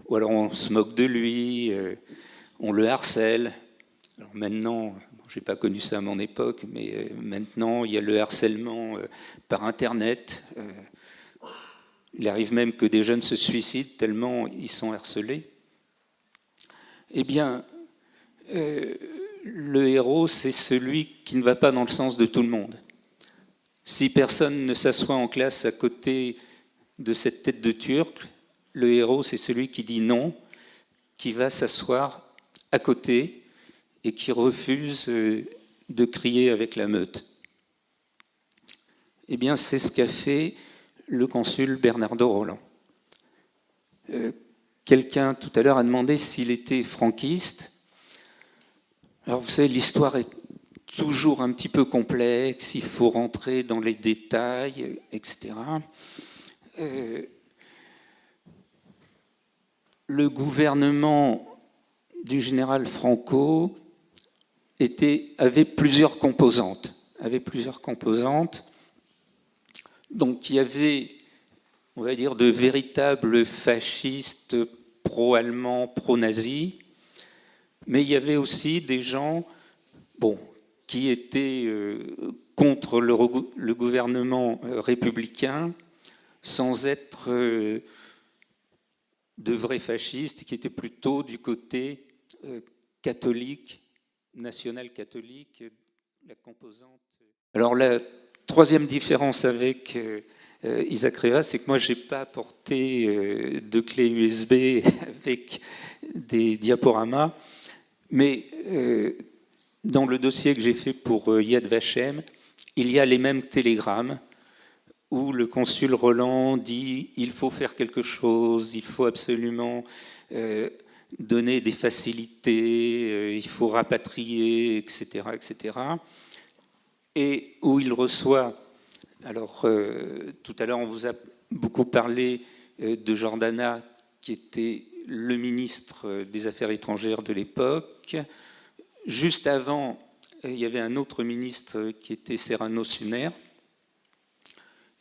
Ou alors on se moque de lui, on le harcèle. Alors maintenant, je n'ai pas connu ça à mon époque, mais maintenant, il y a le harcèlement par Internet. Il arrive même que des jeunes se suicident tellement ils sont harcelés. Eh bien, le héros, c'est celui qui ne va pas dans le sens de tout le monde. Si personne ne s'assoit en classe à côté de cette tête de Turc, le héros, c'est celui qui dit non, qui va s'asseoir à côté et qui refuse de crier avec la meute. Eh bien, c'est ce qu'a fait le consul Bernardo Roland. Quelqu'un tout à l'heure a demandé s'il était franquiste. Alors vous savez, l'histoire est toujours un petit peu complexe, il faut rentrer dans les détails, etc. Le gouvernement du général Franco avait plusieurs composantes. Donc il y avait, on va dire, de véritables fascistes pro-allemands, pro-nazis, mais il y avait aussi des gens qui étaient contre le gouvernement républicain, sans être de vrais fascistes, qui étaient plutôt du côté catholique, national-catholique, la composante. Alors la troisième différence avec Isaac Reva, c'est que moi, je n'ai pas apporté de clé USB avec des diaporamas, mais dans le dossier que j'ai fait pour Yad Vashem, il y a les mêmes télégrammes où le consul Roland dit « il faut faire quelque chose, il faut absolument donner des facilités, il faut rapatrier, etc. etc. » Et où il reçoit, alors tout à l'heure on vous a beaucoup parlé de Jordana, qui était le ministre des Affaires étrangères de l'époque. Juste avant, il y avait un autre ministre qui était Serrano Suner,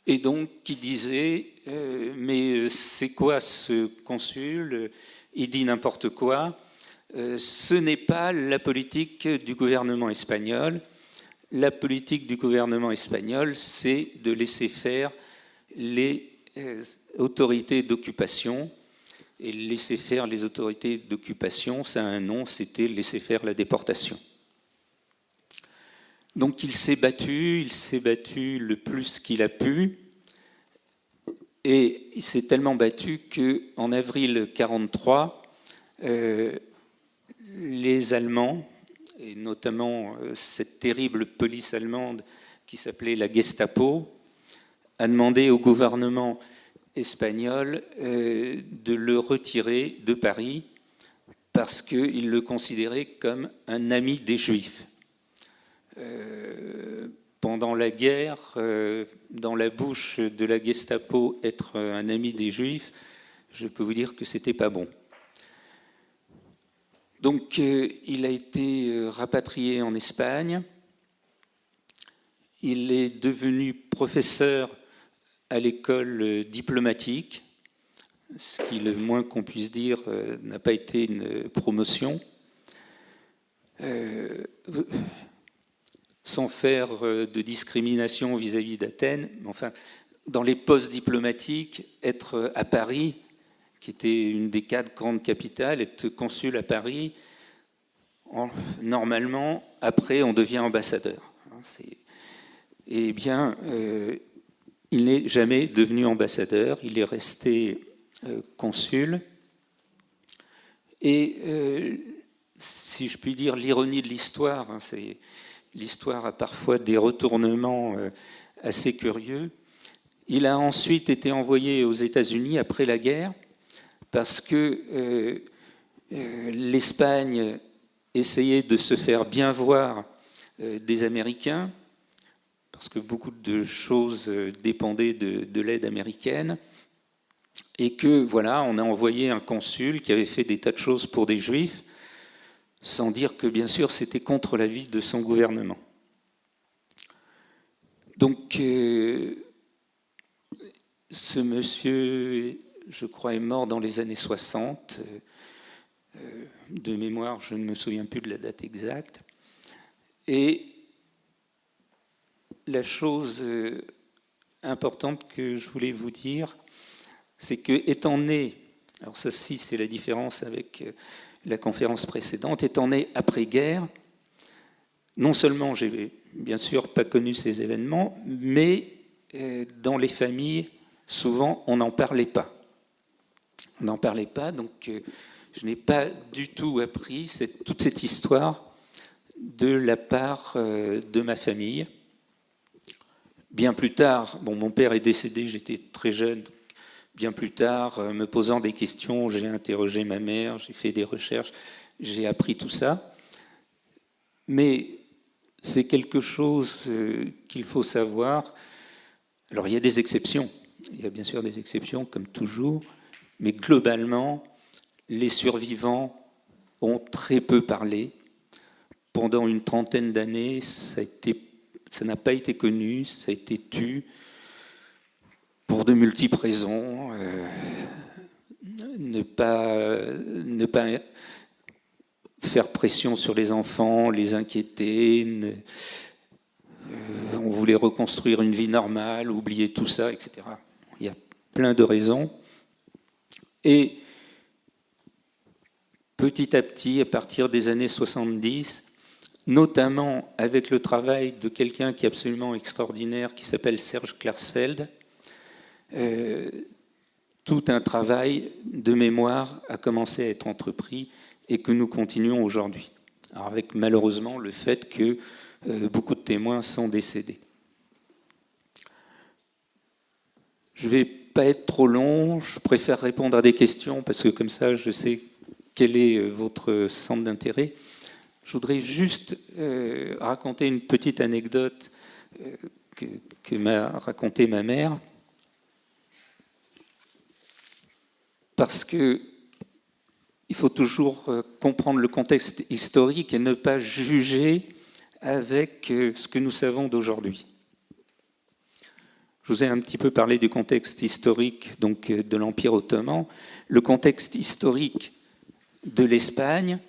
et donc qui disait mais c'est quoi ce consul? Il dit n'importe quoi. Ce n'est pas la politique du gouvernement espagnol. La politique du gouvernement espagnol, c'est de laisser faire les autorités d'occupation. Et laisser faire les autorités d'occupation, ça a un nom, c'était laisser faire la déportation. Donc il s'est battu le plus qu'il a pu, et il s'est tellement battu qu'en avril 1943, les Allemands, et notamment cette terrible police allemande qui s'appelait la Gestapo, a demandé au gouvernement espagnol de le retirer de Paris parce qu'il le considérait comme un ami des Juifs. Pendant la guerre, dans la bouche de la Gestapo, être un ami des Juifs, je peux vous dire que c'était pas bon. Donc il a été rapatrié en Espagne. Il est devenu professeur à l'école diplomatique, ce qui, le moins qu'on puisse dire, n'a pas été une promotion. Sans faire de discrimination vis-à-vis d'Athènes, enfin, dans les postes diplomatiques, être à Paris, qui était une des 4 grandes capitales, être consul à Paris, normalement, après, on devient ambassadeur. Eh bien, il n'est jamais devenu ambassadeur, il est resté consul. Et si je puis dire, l'ironie de l'histoire, hein, c'est l'histoire a parfois des retournements assez curieux. Il a ensuite été envoyé aux États-Unis après la guerre parce que l'Espagne essayait de se faire bien voir des Américains, parce que beaucoup de choses dépendaient de l'aide américaine, et que voilà, on a envoyé un consul qui avait fait des tas de choses pour des Juifs, sans dire que bien sûr c'était contre l'avis de son gouvernement. Donc ce monsieur, je crois, est mort dans les années 60. De mémoire, je ne me souviens plus de la date exacte. Et la chose importante que je voulais vous dire, c'est que, étant né, alors ça ci c'est la différence avec la conférence précédente, étant né après-guerre, non seulement j'ai bien sûr pas connu ces événements, mais dans les familles, souvent on n'en parlait pas. On n'en parlait pas, donc je n'ai pas du tout appris toute cette histoire de la part de ma famille. Bien plus tard, bon, mon père est décédé, j'étais très jeune. Bien plus tard, me posant des questions, j'ai interrogé ma mère, j'ai fait des recherches, j'ai appris tout ça. Mais c'est quelque chose qu'il faut savoir. Alors, il y a des exceptions. Il y a bien sûr des exceptions, comme toujours. Mais globalement, les survivants ont très peu parlé. Pendant une trentaine d'années, ça n'a pas été connu, ça a été tu pour de multiples raisons. Ne pas faire pression sur les enfants, les inquiéter. On voulait reconstruire une vie normale, oublier tout ça, etc. Il y a plein de raisons. Et petit à petit, à partir des années 70, notamment avec le travail de quelqu'un qui est absolument extraordinaire, qui s'appelle Serge Klarsfeld, tout un travail de mémoire a commencé à être entrepris et que nous continuons aujourd'hui. Alors avec malheureusement le fait que beaucoup de témoins sont décédés. Je ne vais pas être trop long, je préfère répondre à des questions parce que comme ça je sais quel est votre centre d'intérêt. Je voudrais juste raconter une petite anecdote que m'a racontée ma mère. Parce qu'il faut toujours comprendre le contexte historique et ne pas juger avec ce que nous savons d'aujourd'hui. Je vous ai un petit peu parlé du contexte historique donc, de l'Empire ottoman. Le contexte historique de l'Espagne,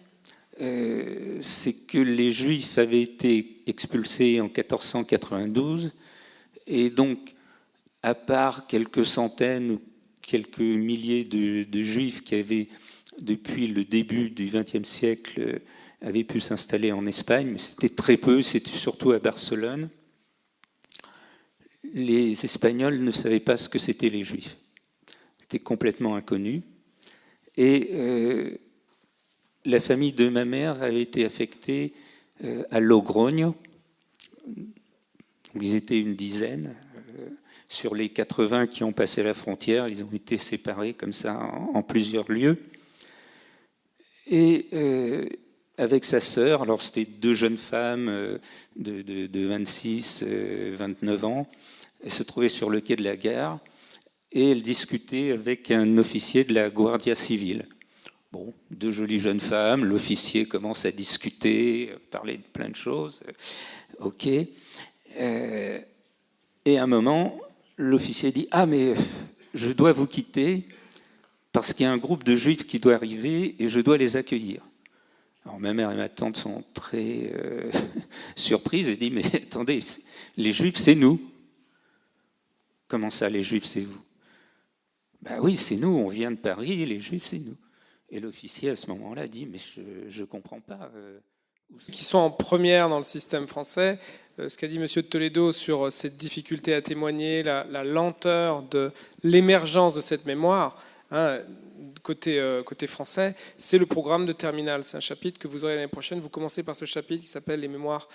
c'est que les Juifs avaient été expulsés en 1492 et donc à part quelques centaines ou quelques milliers de juifs qui avaient, depuis le début du XXe siècle, avaient pu s'installer en Espagne, mais c'était très peu, c'était surtout à Barcelone. Les Espagnols ne savaient pas ce que c'étaient les Juifs. C'était complètement inconnu. Et la famille de ma mère avait été affectée à Logroño. Ils étaient une dizaine. Sur les 80 qui ont passé la frontière, ils ont été séparés comme ça en plusieurs lieux. Et avec sa sœur, alors c'était deux jeunes femmes de 26, 29 ans, elles se trouvaient sur le quai de la gare et elles discutaient avec un officier de la Guardia Civile. Bon, deux jolies jeunes femmes, l'officier commence à discuter, parler de plein de choses. Ok. Et à un moment, l'officier dit « Ah, mais je dois vous quitter parce qu'il y a un groupe de juifs qui doit arriver et je dois les accueillir. » Alors ma mère et ma tante sont très surprises et disent « Mais attendez, les juifs, c'est nous. » « Comment ça, les juifs, c'est vous ?»« Ben oui, c'est nous, on vient de Paris et les juifs, c'est nous. » Et l'officier, à ce moment-là, dit « Mais je ne comprends pas. » Qui sont en première dans le système français, ce qu'a dit M. de Toledo sur cette difficulté à témoigner, la lenteur de l'émergence de cette mémoire, hein, côté français, c'est le programme de terminale. C'est un chapitre que vous aurez l'année prochaine. Vous commencez par ce chapitre qui s'appelle « Les mémoires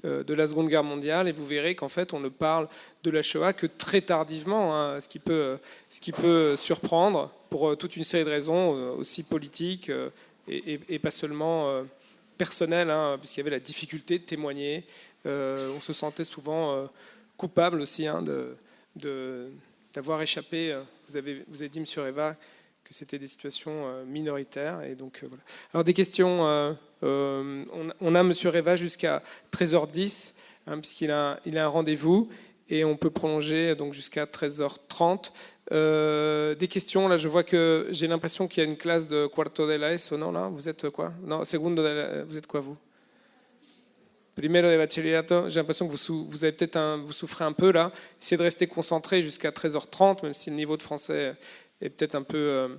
de la Seconde Guerre mondiale » et vous verrez qu'en fait, on ne parle de la Shoah que très tardivement, hein, ce qui peut surprendre pour toute une série de raisons, aussi politiques et pas seulement personnelles, hein, puisqu'il y avait la difficulté de témoigner. On se sentait souvent coupable aussi hein, d'avoir échappé. Vous avez dit, M. Reva, que c'était des situations minoritaires. Et donc, voilà. Alors, des questions. On a M. Reva jusqu'à 13h10, hein, puisqu'il a un rendez-vous. Et on peut prolonger donc, jusqu'à 13h30. Des questions. Là, je vois que j'ai l'impression qu'il y a une classe de Cuarto de la ESO. Non, là, vous êtes quoi? Non, Segundo vous êtes quoi, vous? Primero de bachillerato, j'ai l'impression que vous avez peut-être vous souffrez un peu là. Essayez de rester concentré jusqu'à 13h30, même si le niveau de français est peut-être un peu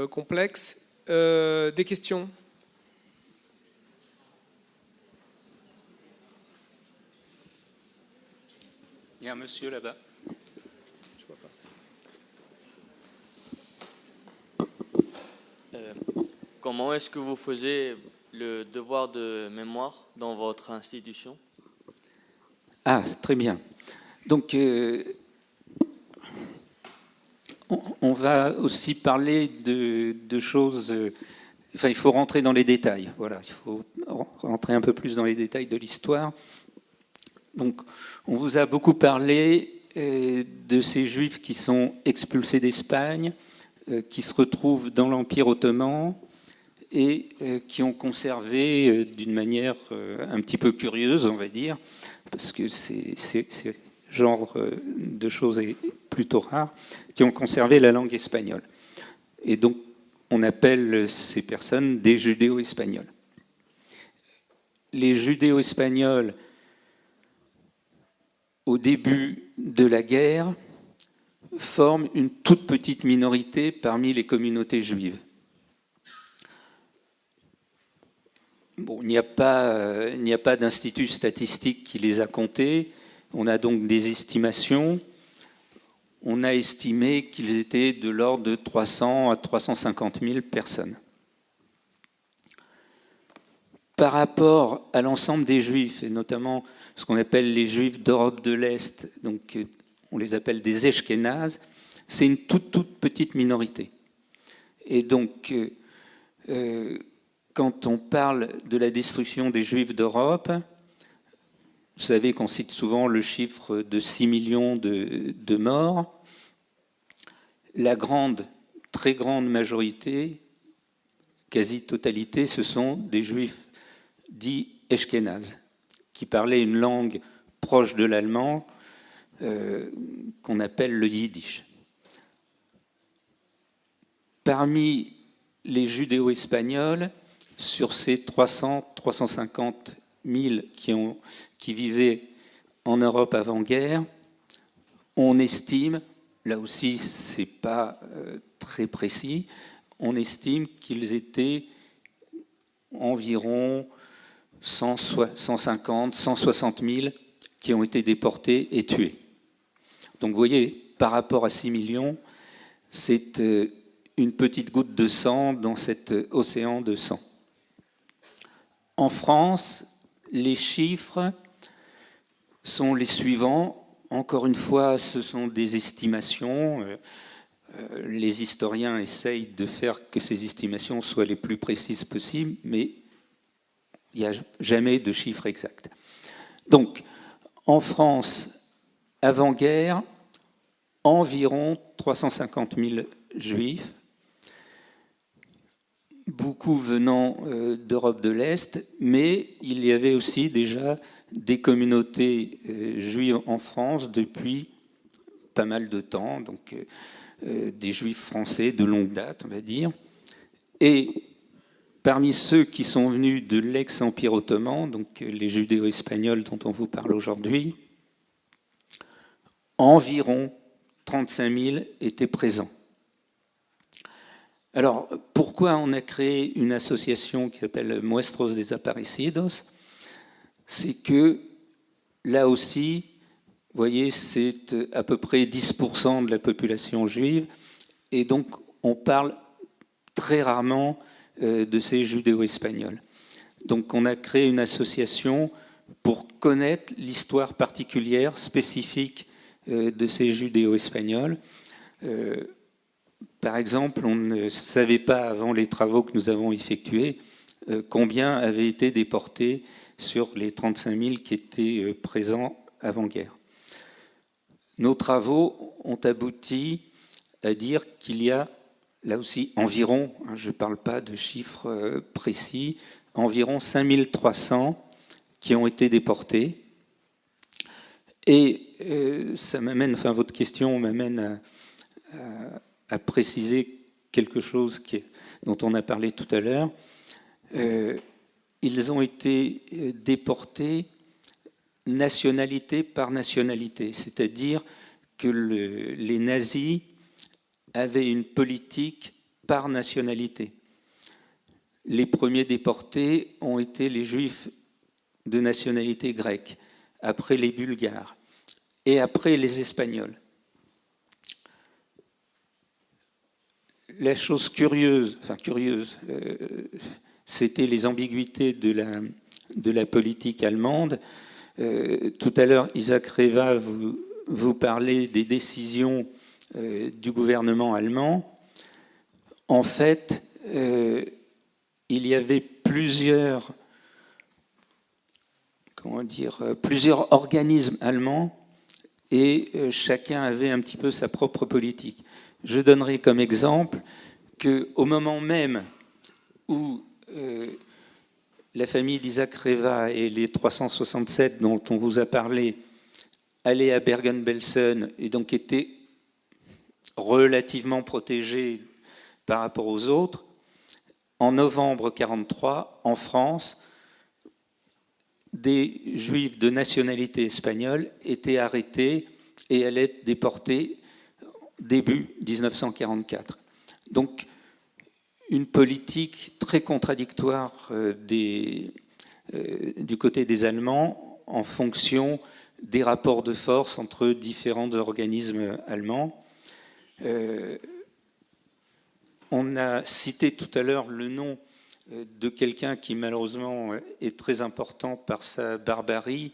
complexe. Des questions? Il y a un monsieur là-bas. Je vois pas. Comment est-ce que vous faisiez le devoir de mémoire dans votre institution? Ah, très bien. Donc, on va aussi parler de choses... Enfin, il faut rentrer dans les détails. Voilà, il faut rentrer un peu plus dans les détails de l'histoire. Donc, on vous a beaucoup parlé de ces Juifs qui sont expulsés d'Espagne, qui se retrouvent dans l'Empire ottoman, et qui ont conservé d'une manière un petit peu curieuse, on va dire, parce que ce genre de choses est plutôt rare, qui ont conservé la langue espagnole. Et donc, on appelle ces personnes des judéo-espagnols. Les judéo-espagnols, au début de la guerre, forment une toute petite minorité parmi les communautés juives. Bon, il n'y a pas d'institut statistique qui les a comptés. On a donc des estimations. On a estimé qu'ils étaient de l'ordre de 300 à 350 000 personnes. Par rapport à l'ensemble des Juifs, et notamment ce qu'on appelle les Juifs d'Europe de l'Est, donc on les appelle des Ashkénazes, c'est une toute petite minorité. Et donc, quand on parle de la destruction des Juifs d'Europe, vous savez qu'on cite souvent le chiffre de 6 millions de morts. La très grande majorité, quasi-totalité, ce sont des Juifs dits ashkénazes, qui parlaient une langue proche de l'allemand qu'on appelle le yiddish. Parmi les judéo-espagnols, sur ces 300-350 000 qui vivaient en Europe avant-guerre, on estime, là aussi c'est pas très précis, on estime qu'ils étaient environ 150, 160 000 qui ont été déportés et tués. Donc vous voyez, par rapport à 6 millions, c'est une petite goutte de sang dans cet océan de sang. En France, les chiffres sont les suivants. Encore une fois, ce sont des estimations. Les historiens essayent de faire que ces estimations soient les plus précises possibles, mais il n'y a jamais de chiffre exact. Donc, en France, avant-guerre, environ 350 000 juifs, beaucoup venant d'Europe de l'Est, mais il y avait aussi déjà des communautés juives en France depuis pas mal de temps, donc des juifs français de longue date, on va dire. Et parmi ceux qui sont venus de l'ex-Empire ottoman, donc les judéo-espagnols dont on vous parle aujourd'hui, environ 35 000 étaient présents. Alors, pourquoi on a créé une association qui s'appelle Muestros Desaparecidos? C'est que, là aussi, vous voyez, c'est à peu près 10% de la population juive, et donc on parle très rarement de ces judéo-espagnols. Donc on a créé une association pour connaître l'histoire particulière, spécifique de ces judéo-espagnols. Par exemple, on ne savait pas, avant les travaux que nous avons effectués, combien avaient été déportés sur les 35 000 qui étaient présents avant-guerre. Nos travaux ont abouti à dire qu'il y a, là aussi, environ, je ne parle pas de chiffres précis, environ 5 300 qui ont été déportés. Et ça m'amène, enfin votre question m'amène à préciser quelque chose dont on a parlé tout à l'heure. Ils ont été déportés nationalité par nationalité, c'est-à-dire que les nazis avaient une politique par nationalité. Les premiers déportés ont été les juifs de nationalité grecque, après les Bulgares et après les Espagnols. La chose curieuse, c'était les ambiguïtés de la politique allemande. Tout à l'heure, Isaac Reva vous parlait des décisions du gouvernement allemand. En fait, il y avait plusieurs organismes allemands et chacun avait un petit peu sa propre politique. Je donnerai comme exemple qu'au moment même où la famille d'Isaac Reva et les 367 dont on vous a parlé allaient à Bergen-Belsen et donc étaient relativement protégés par rapport aux autres, en novembre 1943, en France, des juifs de nationalité espagnole étaient arrêtés et allaient être déportés début 1944. Donc, une politique très contradictoire du côté des Allemands en fonction des rapports de force entre différents organismes allemands. On a cité tout à l'heure le nom de quelqu'un qui malheureusement est très important par sa barbarie,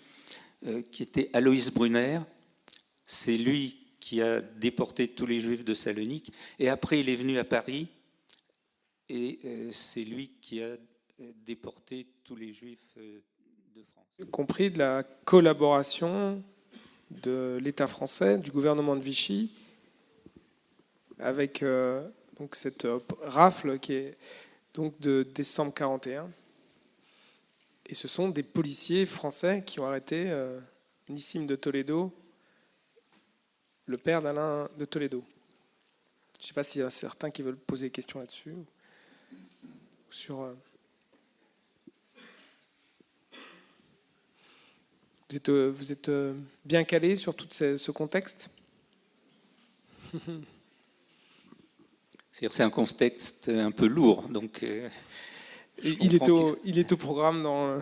qui était Alois Brunner. C'est lui qui a déporté tous les Juifs de Salonique. Et après, il est venu à Paris et c'est lui qui a déporté tous les Juifs de France. Y compris de la collaboration de l'État français, du gouvernement de Vichy, avec donc cette rafle qui est donc de décembre 1941. Et ce sont des policiers français qui ont arrêté Nissim de Toledo, le père d'Alain de Toledo. Je ne sais pas s'il y a certains qui veulent poser des questions là-dessus. Vous êtes bien calé sur tout ce contexte ? C'est un contexte un peu lourd, donc Il est au programme dans.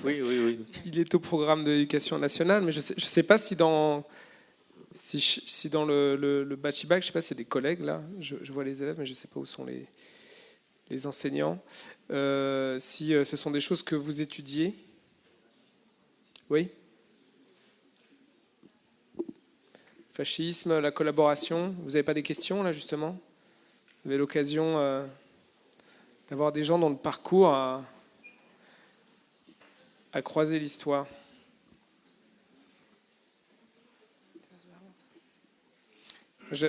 Oui, oui, oui. Il est au programme de l'éducation nationale, mais je sais pas si dans le Bachibac, je sais pas s'il y a des collègues là. Je vois les élèves, mais je sais pas où sont les enseignants. Si ce sont des choses que vous étudiez. Oui. Fascisme, la collaboration. Vous n'avez pas des questions là justement? Vous avez l'occasion d'avoir des gens dans le parcours à croiser l'histoire.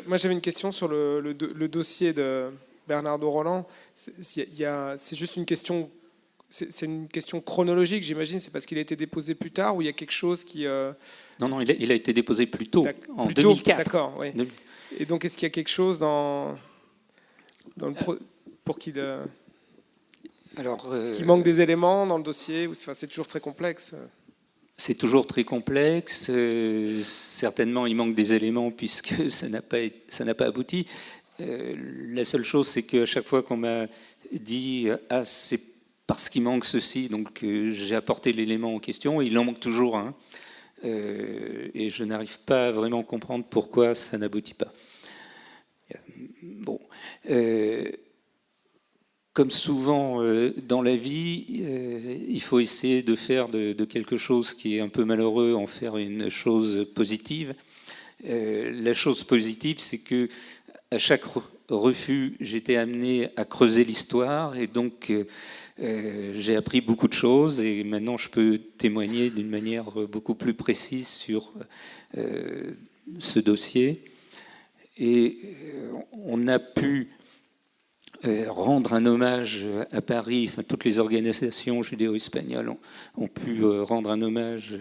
Moi, j'avais une question sur le dossier de Bernardo Roland. C'est juste une question. C'est une question chronologique, j'imagine. C'est parce qu'il a été déposé plus tard ou il y a quelque chose qui. Non, il a été déposé plus tôt, en plus tôt, 2004. D'accord, oui. Et donc, est-ce qu'il y a quelque chose dans le pour qu'il. Est-ce qu'il manque des éléments dans le dossier? Enfin, c'est toujours très complexe. C'est toujours très complexe. Certainement, il manque des éléments puisque ça n'a pas abouti. La seule chose, c'est qu'à chaque fois qu'on m'a dit « Ah, c'est parce qu'il manque ceci », donc j'ai apporté l'élément en question, et il en manque toujours un. Et je n'arrive pas à vraiment comprendre pourquoi ça n'aboutit pas. Bon. Comme souvent dans la vie, il faut essayer de faire de quelque chose qui est un peu malheureux, en faire une chose positive. La chose positive, c'est que à chaque refus, j'étais amené à creuser l'histoire, et donc j'ai appris beaucoup de choses, et maintenant je peux témoigner d'une manière beaucoup plus précise sur ce dossier. Et on a pu rendre un hommage à Paris, enfin, toutes les organisations judéo-espagnoles ont pu rendre un hommage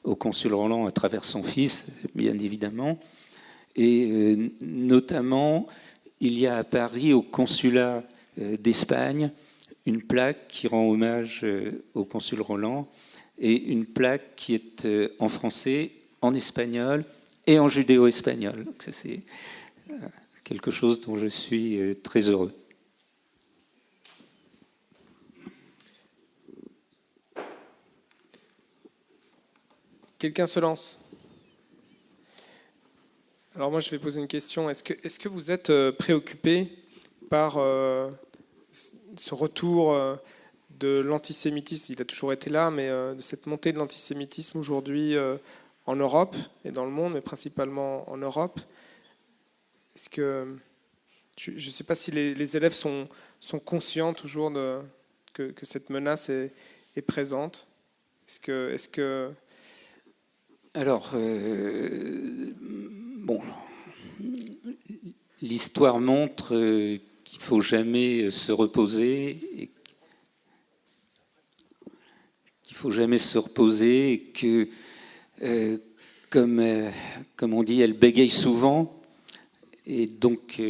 au consul Roland à travers son fils, bien évidemment. Et notamment, il y a à Paris, au consulat d'Espagne, une plaque qui rend hommage au consul Roland, et une plaque qui est en français, en espagnol et en judéo-espagnol. Donc ça, c'est quelque chose dont je suis très heureux. Quelqu'un se lance? Alors moi, je vais poser une question. Est-ce que vous êtes préoccupé par ce retour de l'antisémitisme? Il a toujours été là, mais de cette montée de l'antisémitisme aujourd'hui en Europe et dans le monde, mais principalement en Europe. Est-ce que je ne sais pas si les élèves sont conscients toujours que cette menace est présente. Est-ce que Alors, bon, l'histoire montre qu'il ne faut jamais se reposer, et que, comme on dit, elle bégaye souvent, et donc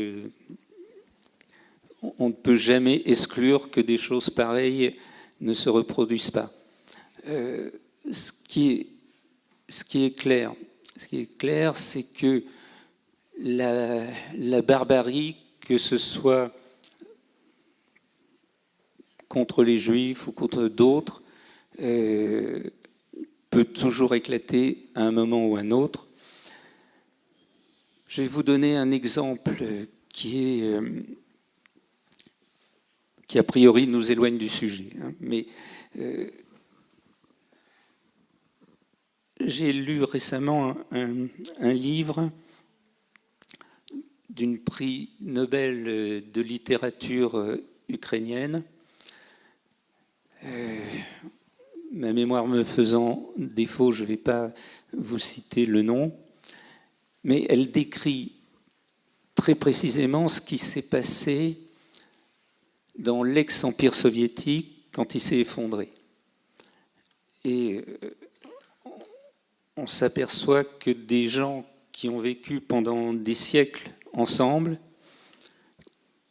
on ne peut jamais exclure que des choses pareilles ne se reproduisent pas. Ce qui est clair, c'est que la barbarie, que ce soit contre les Juifs ou contre d'autres, peut toujours éclater à un moment ou à un autre. Je vais vous donner un exemple qui a priori nous éloigne du sujet, mais j'ai lu récemment un livre d'une prix Nobel de littérature ukrainienne. Ma mémoire me faisant défaut, je ne vais pas vous citer le nom, mais elle décrit très précisément ce qui s'est passé dans l'ex-empire soviétique quand il s'est effondré. Et on s'aperçoit que des gens qui ont vécu pendant des siècles ensemble,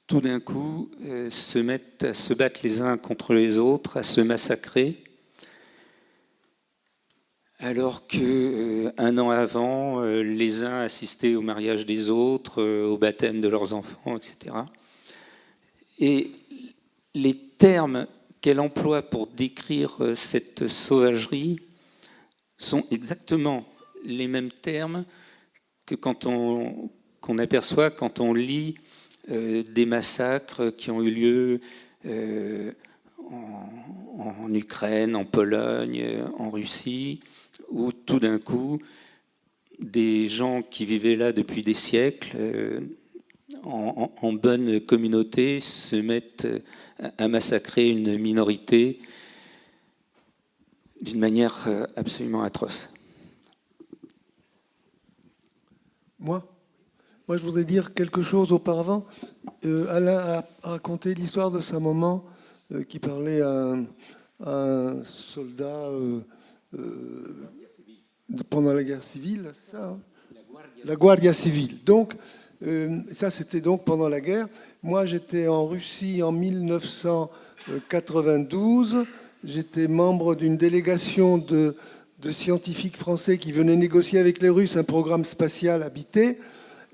tout d'un coup, se mettent à se battre les uns contre les autres, à se massacrer. alors qu'un an avant, les uns assistaient au mariage des autres, au baptême de leurs enfants, etc. Et les termes qu'elle emploie pour décrire cette sauvagerie sont exactement les mêmes termes que qu'on aperçoit quand on lit des massacres qui ont eu lieu en Ukraine, en Pologne, en Russie, où tout d'un coup, des gens qui vivaient là depuis des siècles, en bonne communauté, se mettent à massacrer une minorité d'une manière absolument atroce. Moi, je voudrais dire quelque chose auparavant. Alain a raconté l'histoire de sa maman qui parlait à un soldat pendant la guerre civile, c'est ça, hein, la Guardia Civile. Donc, ça, c'était donc pendant la guerre. Moi, j'étais en Russie en 1992. J'étais membre d'une délégation de scientifiques français qui venaient négocier avec les Russes un programme spatial habité.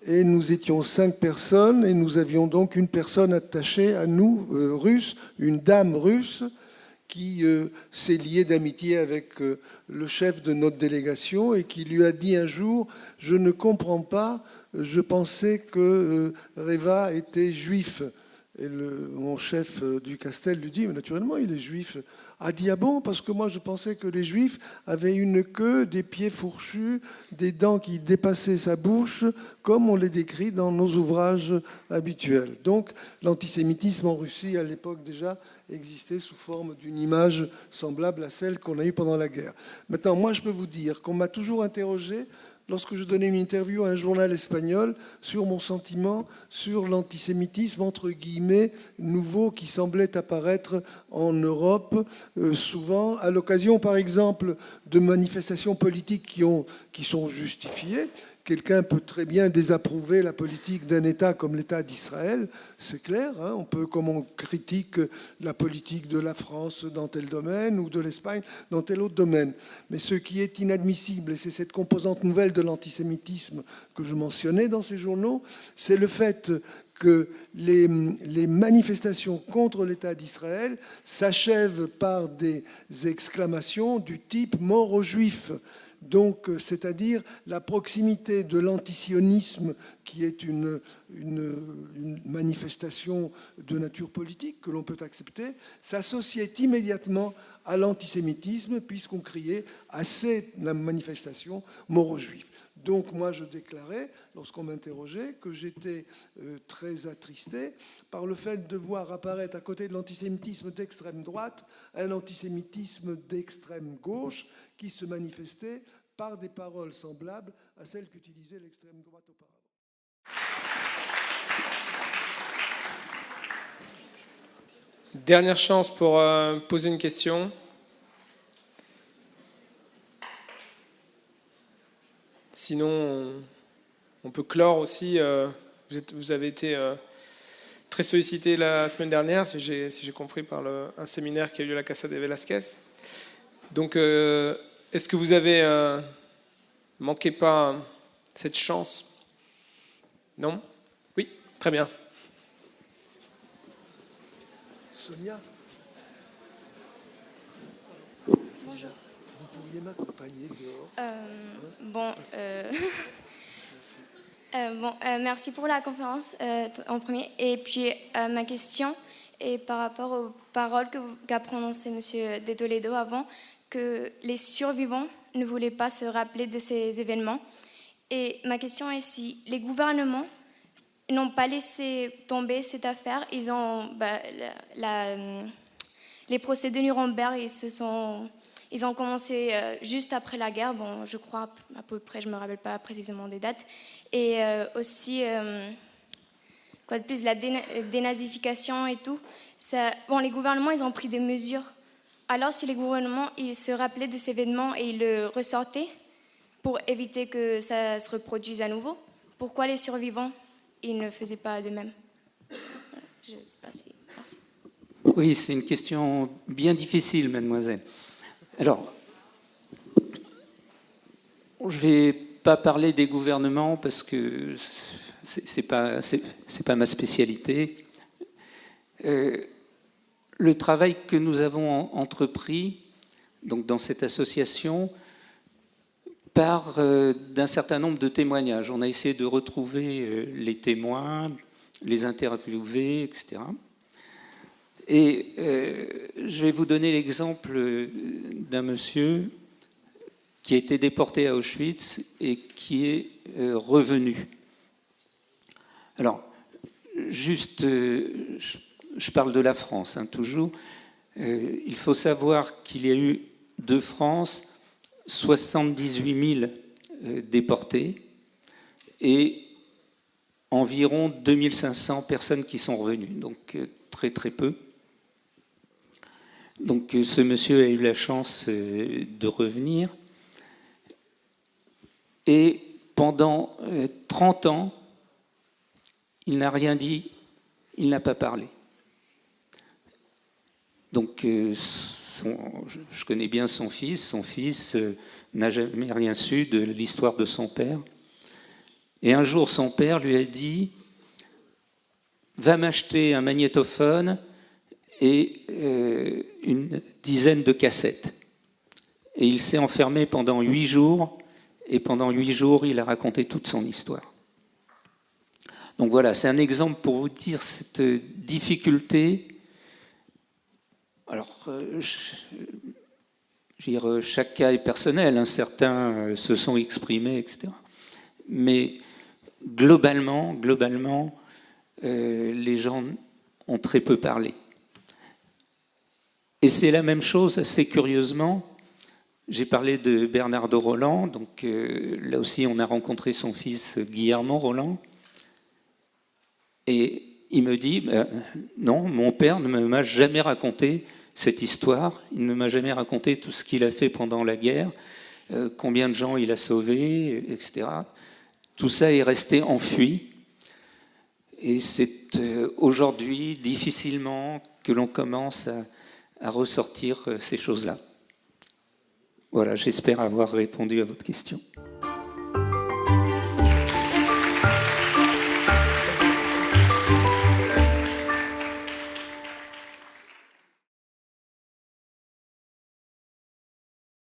Et nous étions 5 personnes et nous avions donc une personne attachée à nous, russe, une dame russe, qui s'est liée d'amitié avec le chef de notre délégation et qui lui a dit un jour « Je ne comprends pas, je pensais que Reva était juif ». Et mon chef du Castel lui dit « Mais naturellement, il est juif ». A dit « Ah bon, parce que moi je pensais que les Juifs avaient une queue, des pieds fourchus, des dents qui dépassaient sa bouche, comme on les décrit dans nos ouvrages habituels. » Donc l'antisémitisme en Russie, à l'époque déjà, existait sous forme d'une image semblable à celle qu'on a eue pendant la guerre. Maintenant, moi je peux vous dire qu'on m'a toujours interrogé lorsque je donnais une interview à un journal espagnol sur mon sentiment sur l'antisémitisme, entre guillemets, nouveau qui semblait apparaître en Europe, souvent à l'occasion, par exemple, de manifestations politiques qui sont justifiées. Quelqu'un peut très bien désapprouver la politique d'un État comme l'État d'Israël, c'est clair. Hein, comme on critique la politique de la France dans tel domaine ou de l'Espagne dans tel autre domaine. Mais ce qui est inadmissible, et c'est cette composante nouvelle de l'antisémitisme que je mentionnais dans ces journaux, c'est le fait que les manifestations contre l'État d'Israël s'achèvent par des exclamations du type « mort aux Juifs ». Donc, c'est-à-dire la proximité de l'antisionisme, qui est une manifestation de nature politique que l'on peut accepter, s'associait immédiatement à l'antisémitisme, puisqu'on criait à ces manifestations « mort aux Juifs ». Donc moi, je déclarais, lorsqu'on m'interrogeait, que j'étais très attristé par le fait de voir apparaître à côté de l'antisémitisme d'extrême droite un antisémitisme d'extrême gauche qui se manifestait par des paroles semblables à celles qu'utilisait l'extrême droite auparavant. Dernière chance pour poser une question. Sinon, on peut clore aussi. Vous avez été très sollicité la semaine dernière, si j'ai compris, par un séminaire qui a eu lieu à la Casa de Velasquez. Donc, est-ce que vous avez manqué pas cette chance? Non? Oui, très bien. Sonia, bonjour. vous pourriez m'accompagner dehors? Merci pour la conférence en premier. Et puis ma question est par rapport aux paroles qu'a prononcées M. de Toledo avant, que les survivants ne voulaient pas se rappeler de ces événements. Et ma question est si les gouvernements n'ont pas laissé tomber cette affaire. Ils ont les procès de Nuremberg, ils ont commencé juste après la guerre, bon, je crois à peu près, je ne me rappelle pas précisément des dates. Et aussi, quoi de plus, la dénazification et tout. Les gouvernements, ils ont pris des mesures. Alors, si les gouvernements ils se rappelaient de ces événements et ils le ressortaient pour éviter que ça se reproduise à nouveau, pourquoi les survivants, ils ne faisaient pas de même? Je ne sais pas si... Merci. Oui, c'est une question bien difficile, mademoiselle. Alors, Je ne vais pas parler des gouvernements parce que c'est pas ma spécialité. Le travail que nous avons entrepris donc dans cette association part d'un certain nombre de témoignages. On a essayé de retrouver les témoins, les interviewer, etc. Et je vais vous donner l'exemple d'un monsieur qui a été déporté à Auschwitz et qui est revenu. Alors, juste, je parle de la France, hein, toujours. Il faut savoir qu'il y a eu de France 78 000 déportés et environ 2500 personnes qui sont revenues, donc très très peu. Donc ce monsieur a eu la chance de revenir et pendant 30 ans, il n'a rien dit, il n'a pas parlé. Donc je connais bien son fils n'a jamais rien su de l'histoire de son père. Et un jour, son père lui a dit « Va m'acheter un magnétophone et une dizaine de cassettes. » Et il s'est enfermé pendant 8 jours, et pendant 8 jours, il a raconté toute son histoire. Donc voilà, c'est un exemple pour vous dire cette difficulté. Alors, chaque cas est personnel, hein, certains se sont exprimés, etc. Mais globalement, les gens ont très peu parlé. Et c'est la même chose, assez curieusement. J'ai parlé de Bernardo Roland, donc là aussi on a rencontré son fils Guillermo Roland. Et il me dit, non, mon père ne m'a jamais raconté cette histoire, il ne m'a jamais raconté tout ce qu'il a fait pendant la guerre, combien de gens il a sauvés, etc. Tout ça est resté enfui. Et c'est aujourd'hui difficilement que l'on commence à ressortir ces choses-là. Voilà, j'espère avoir répondu à votre question.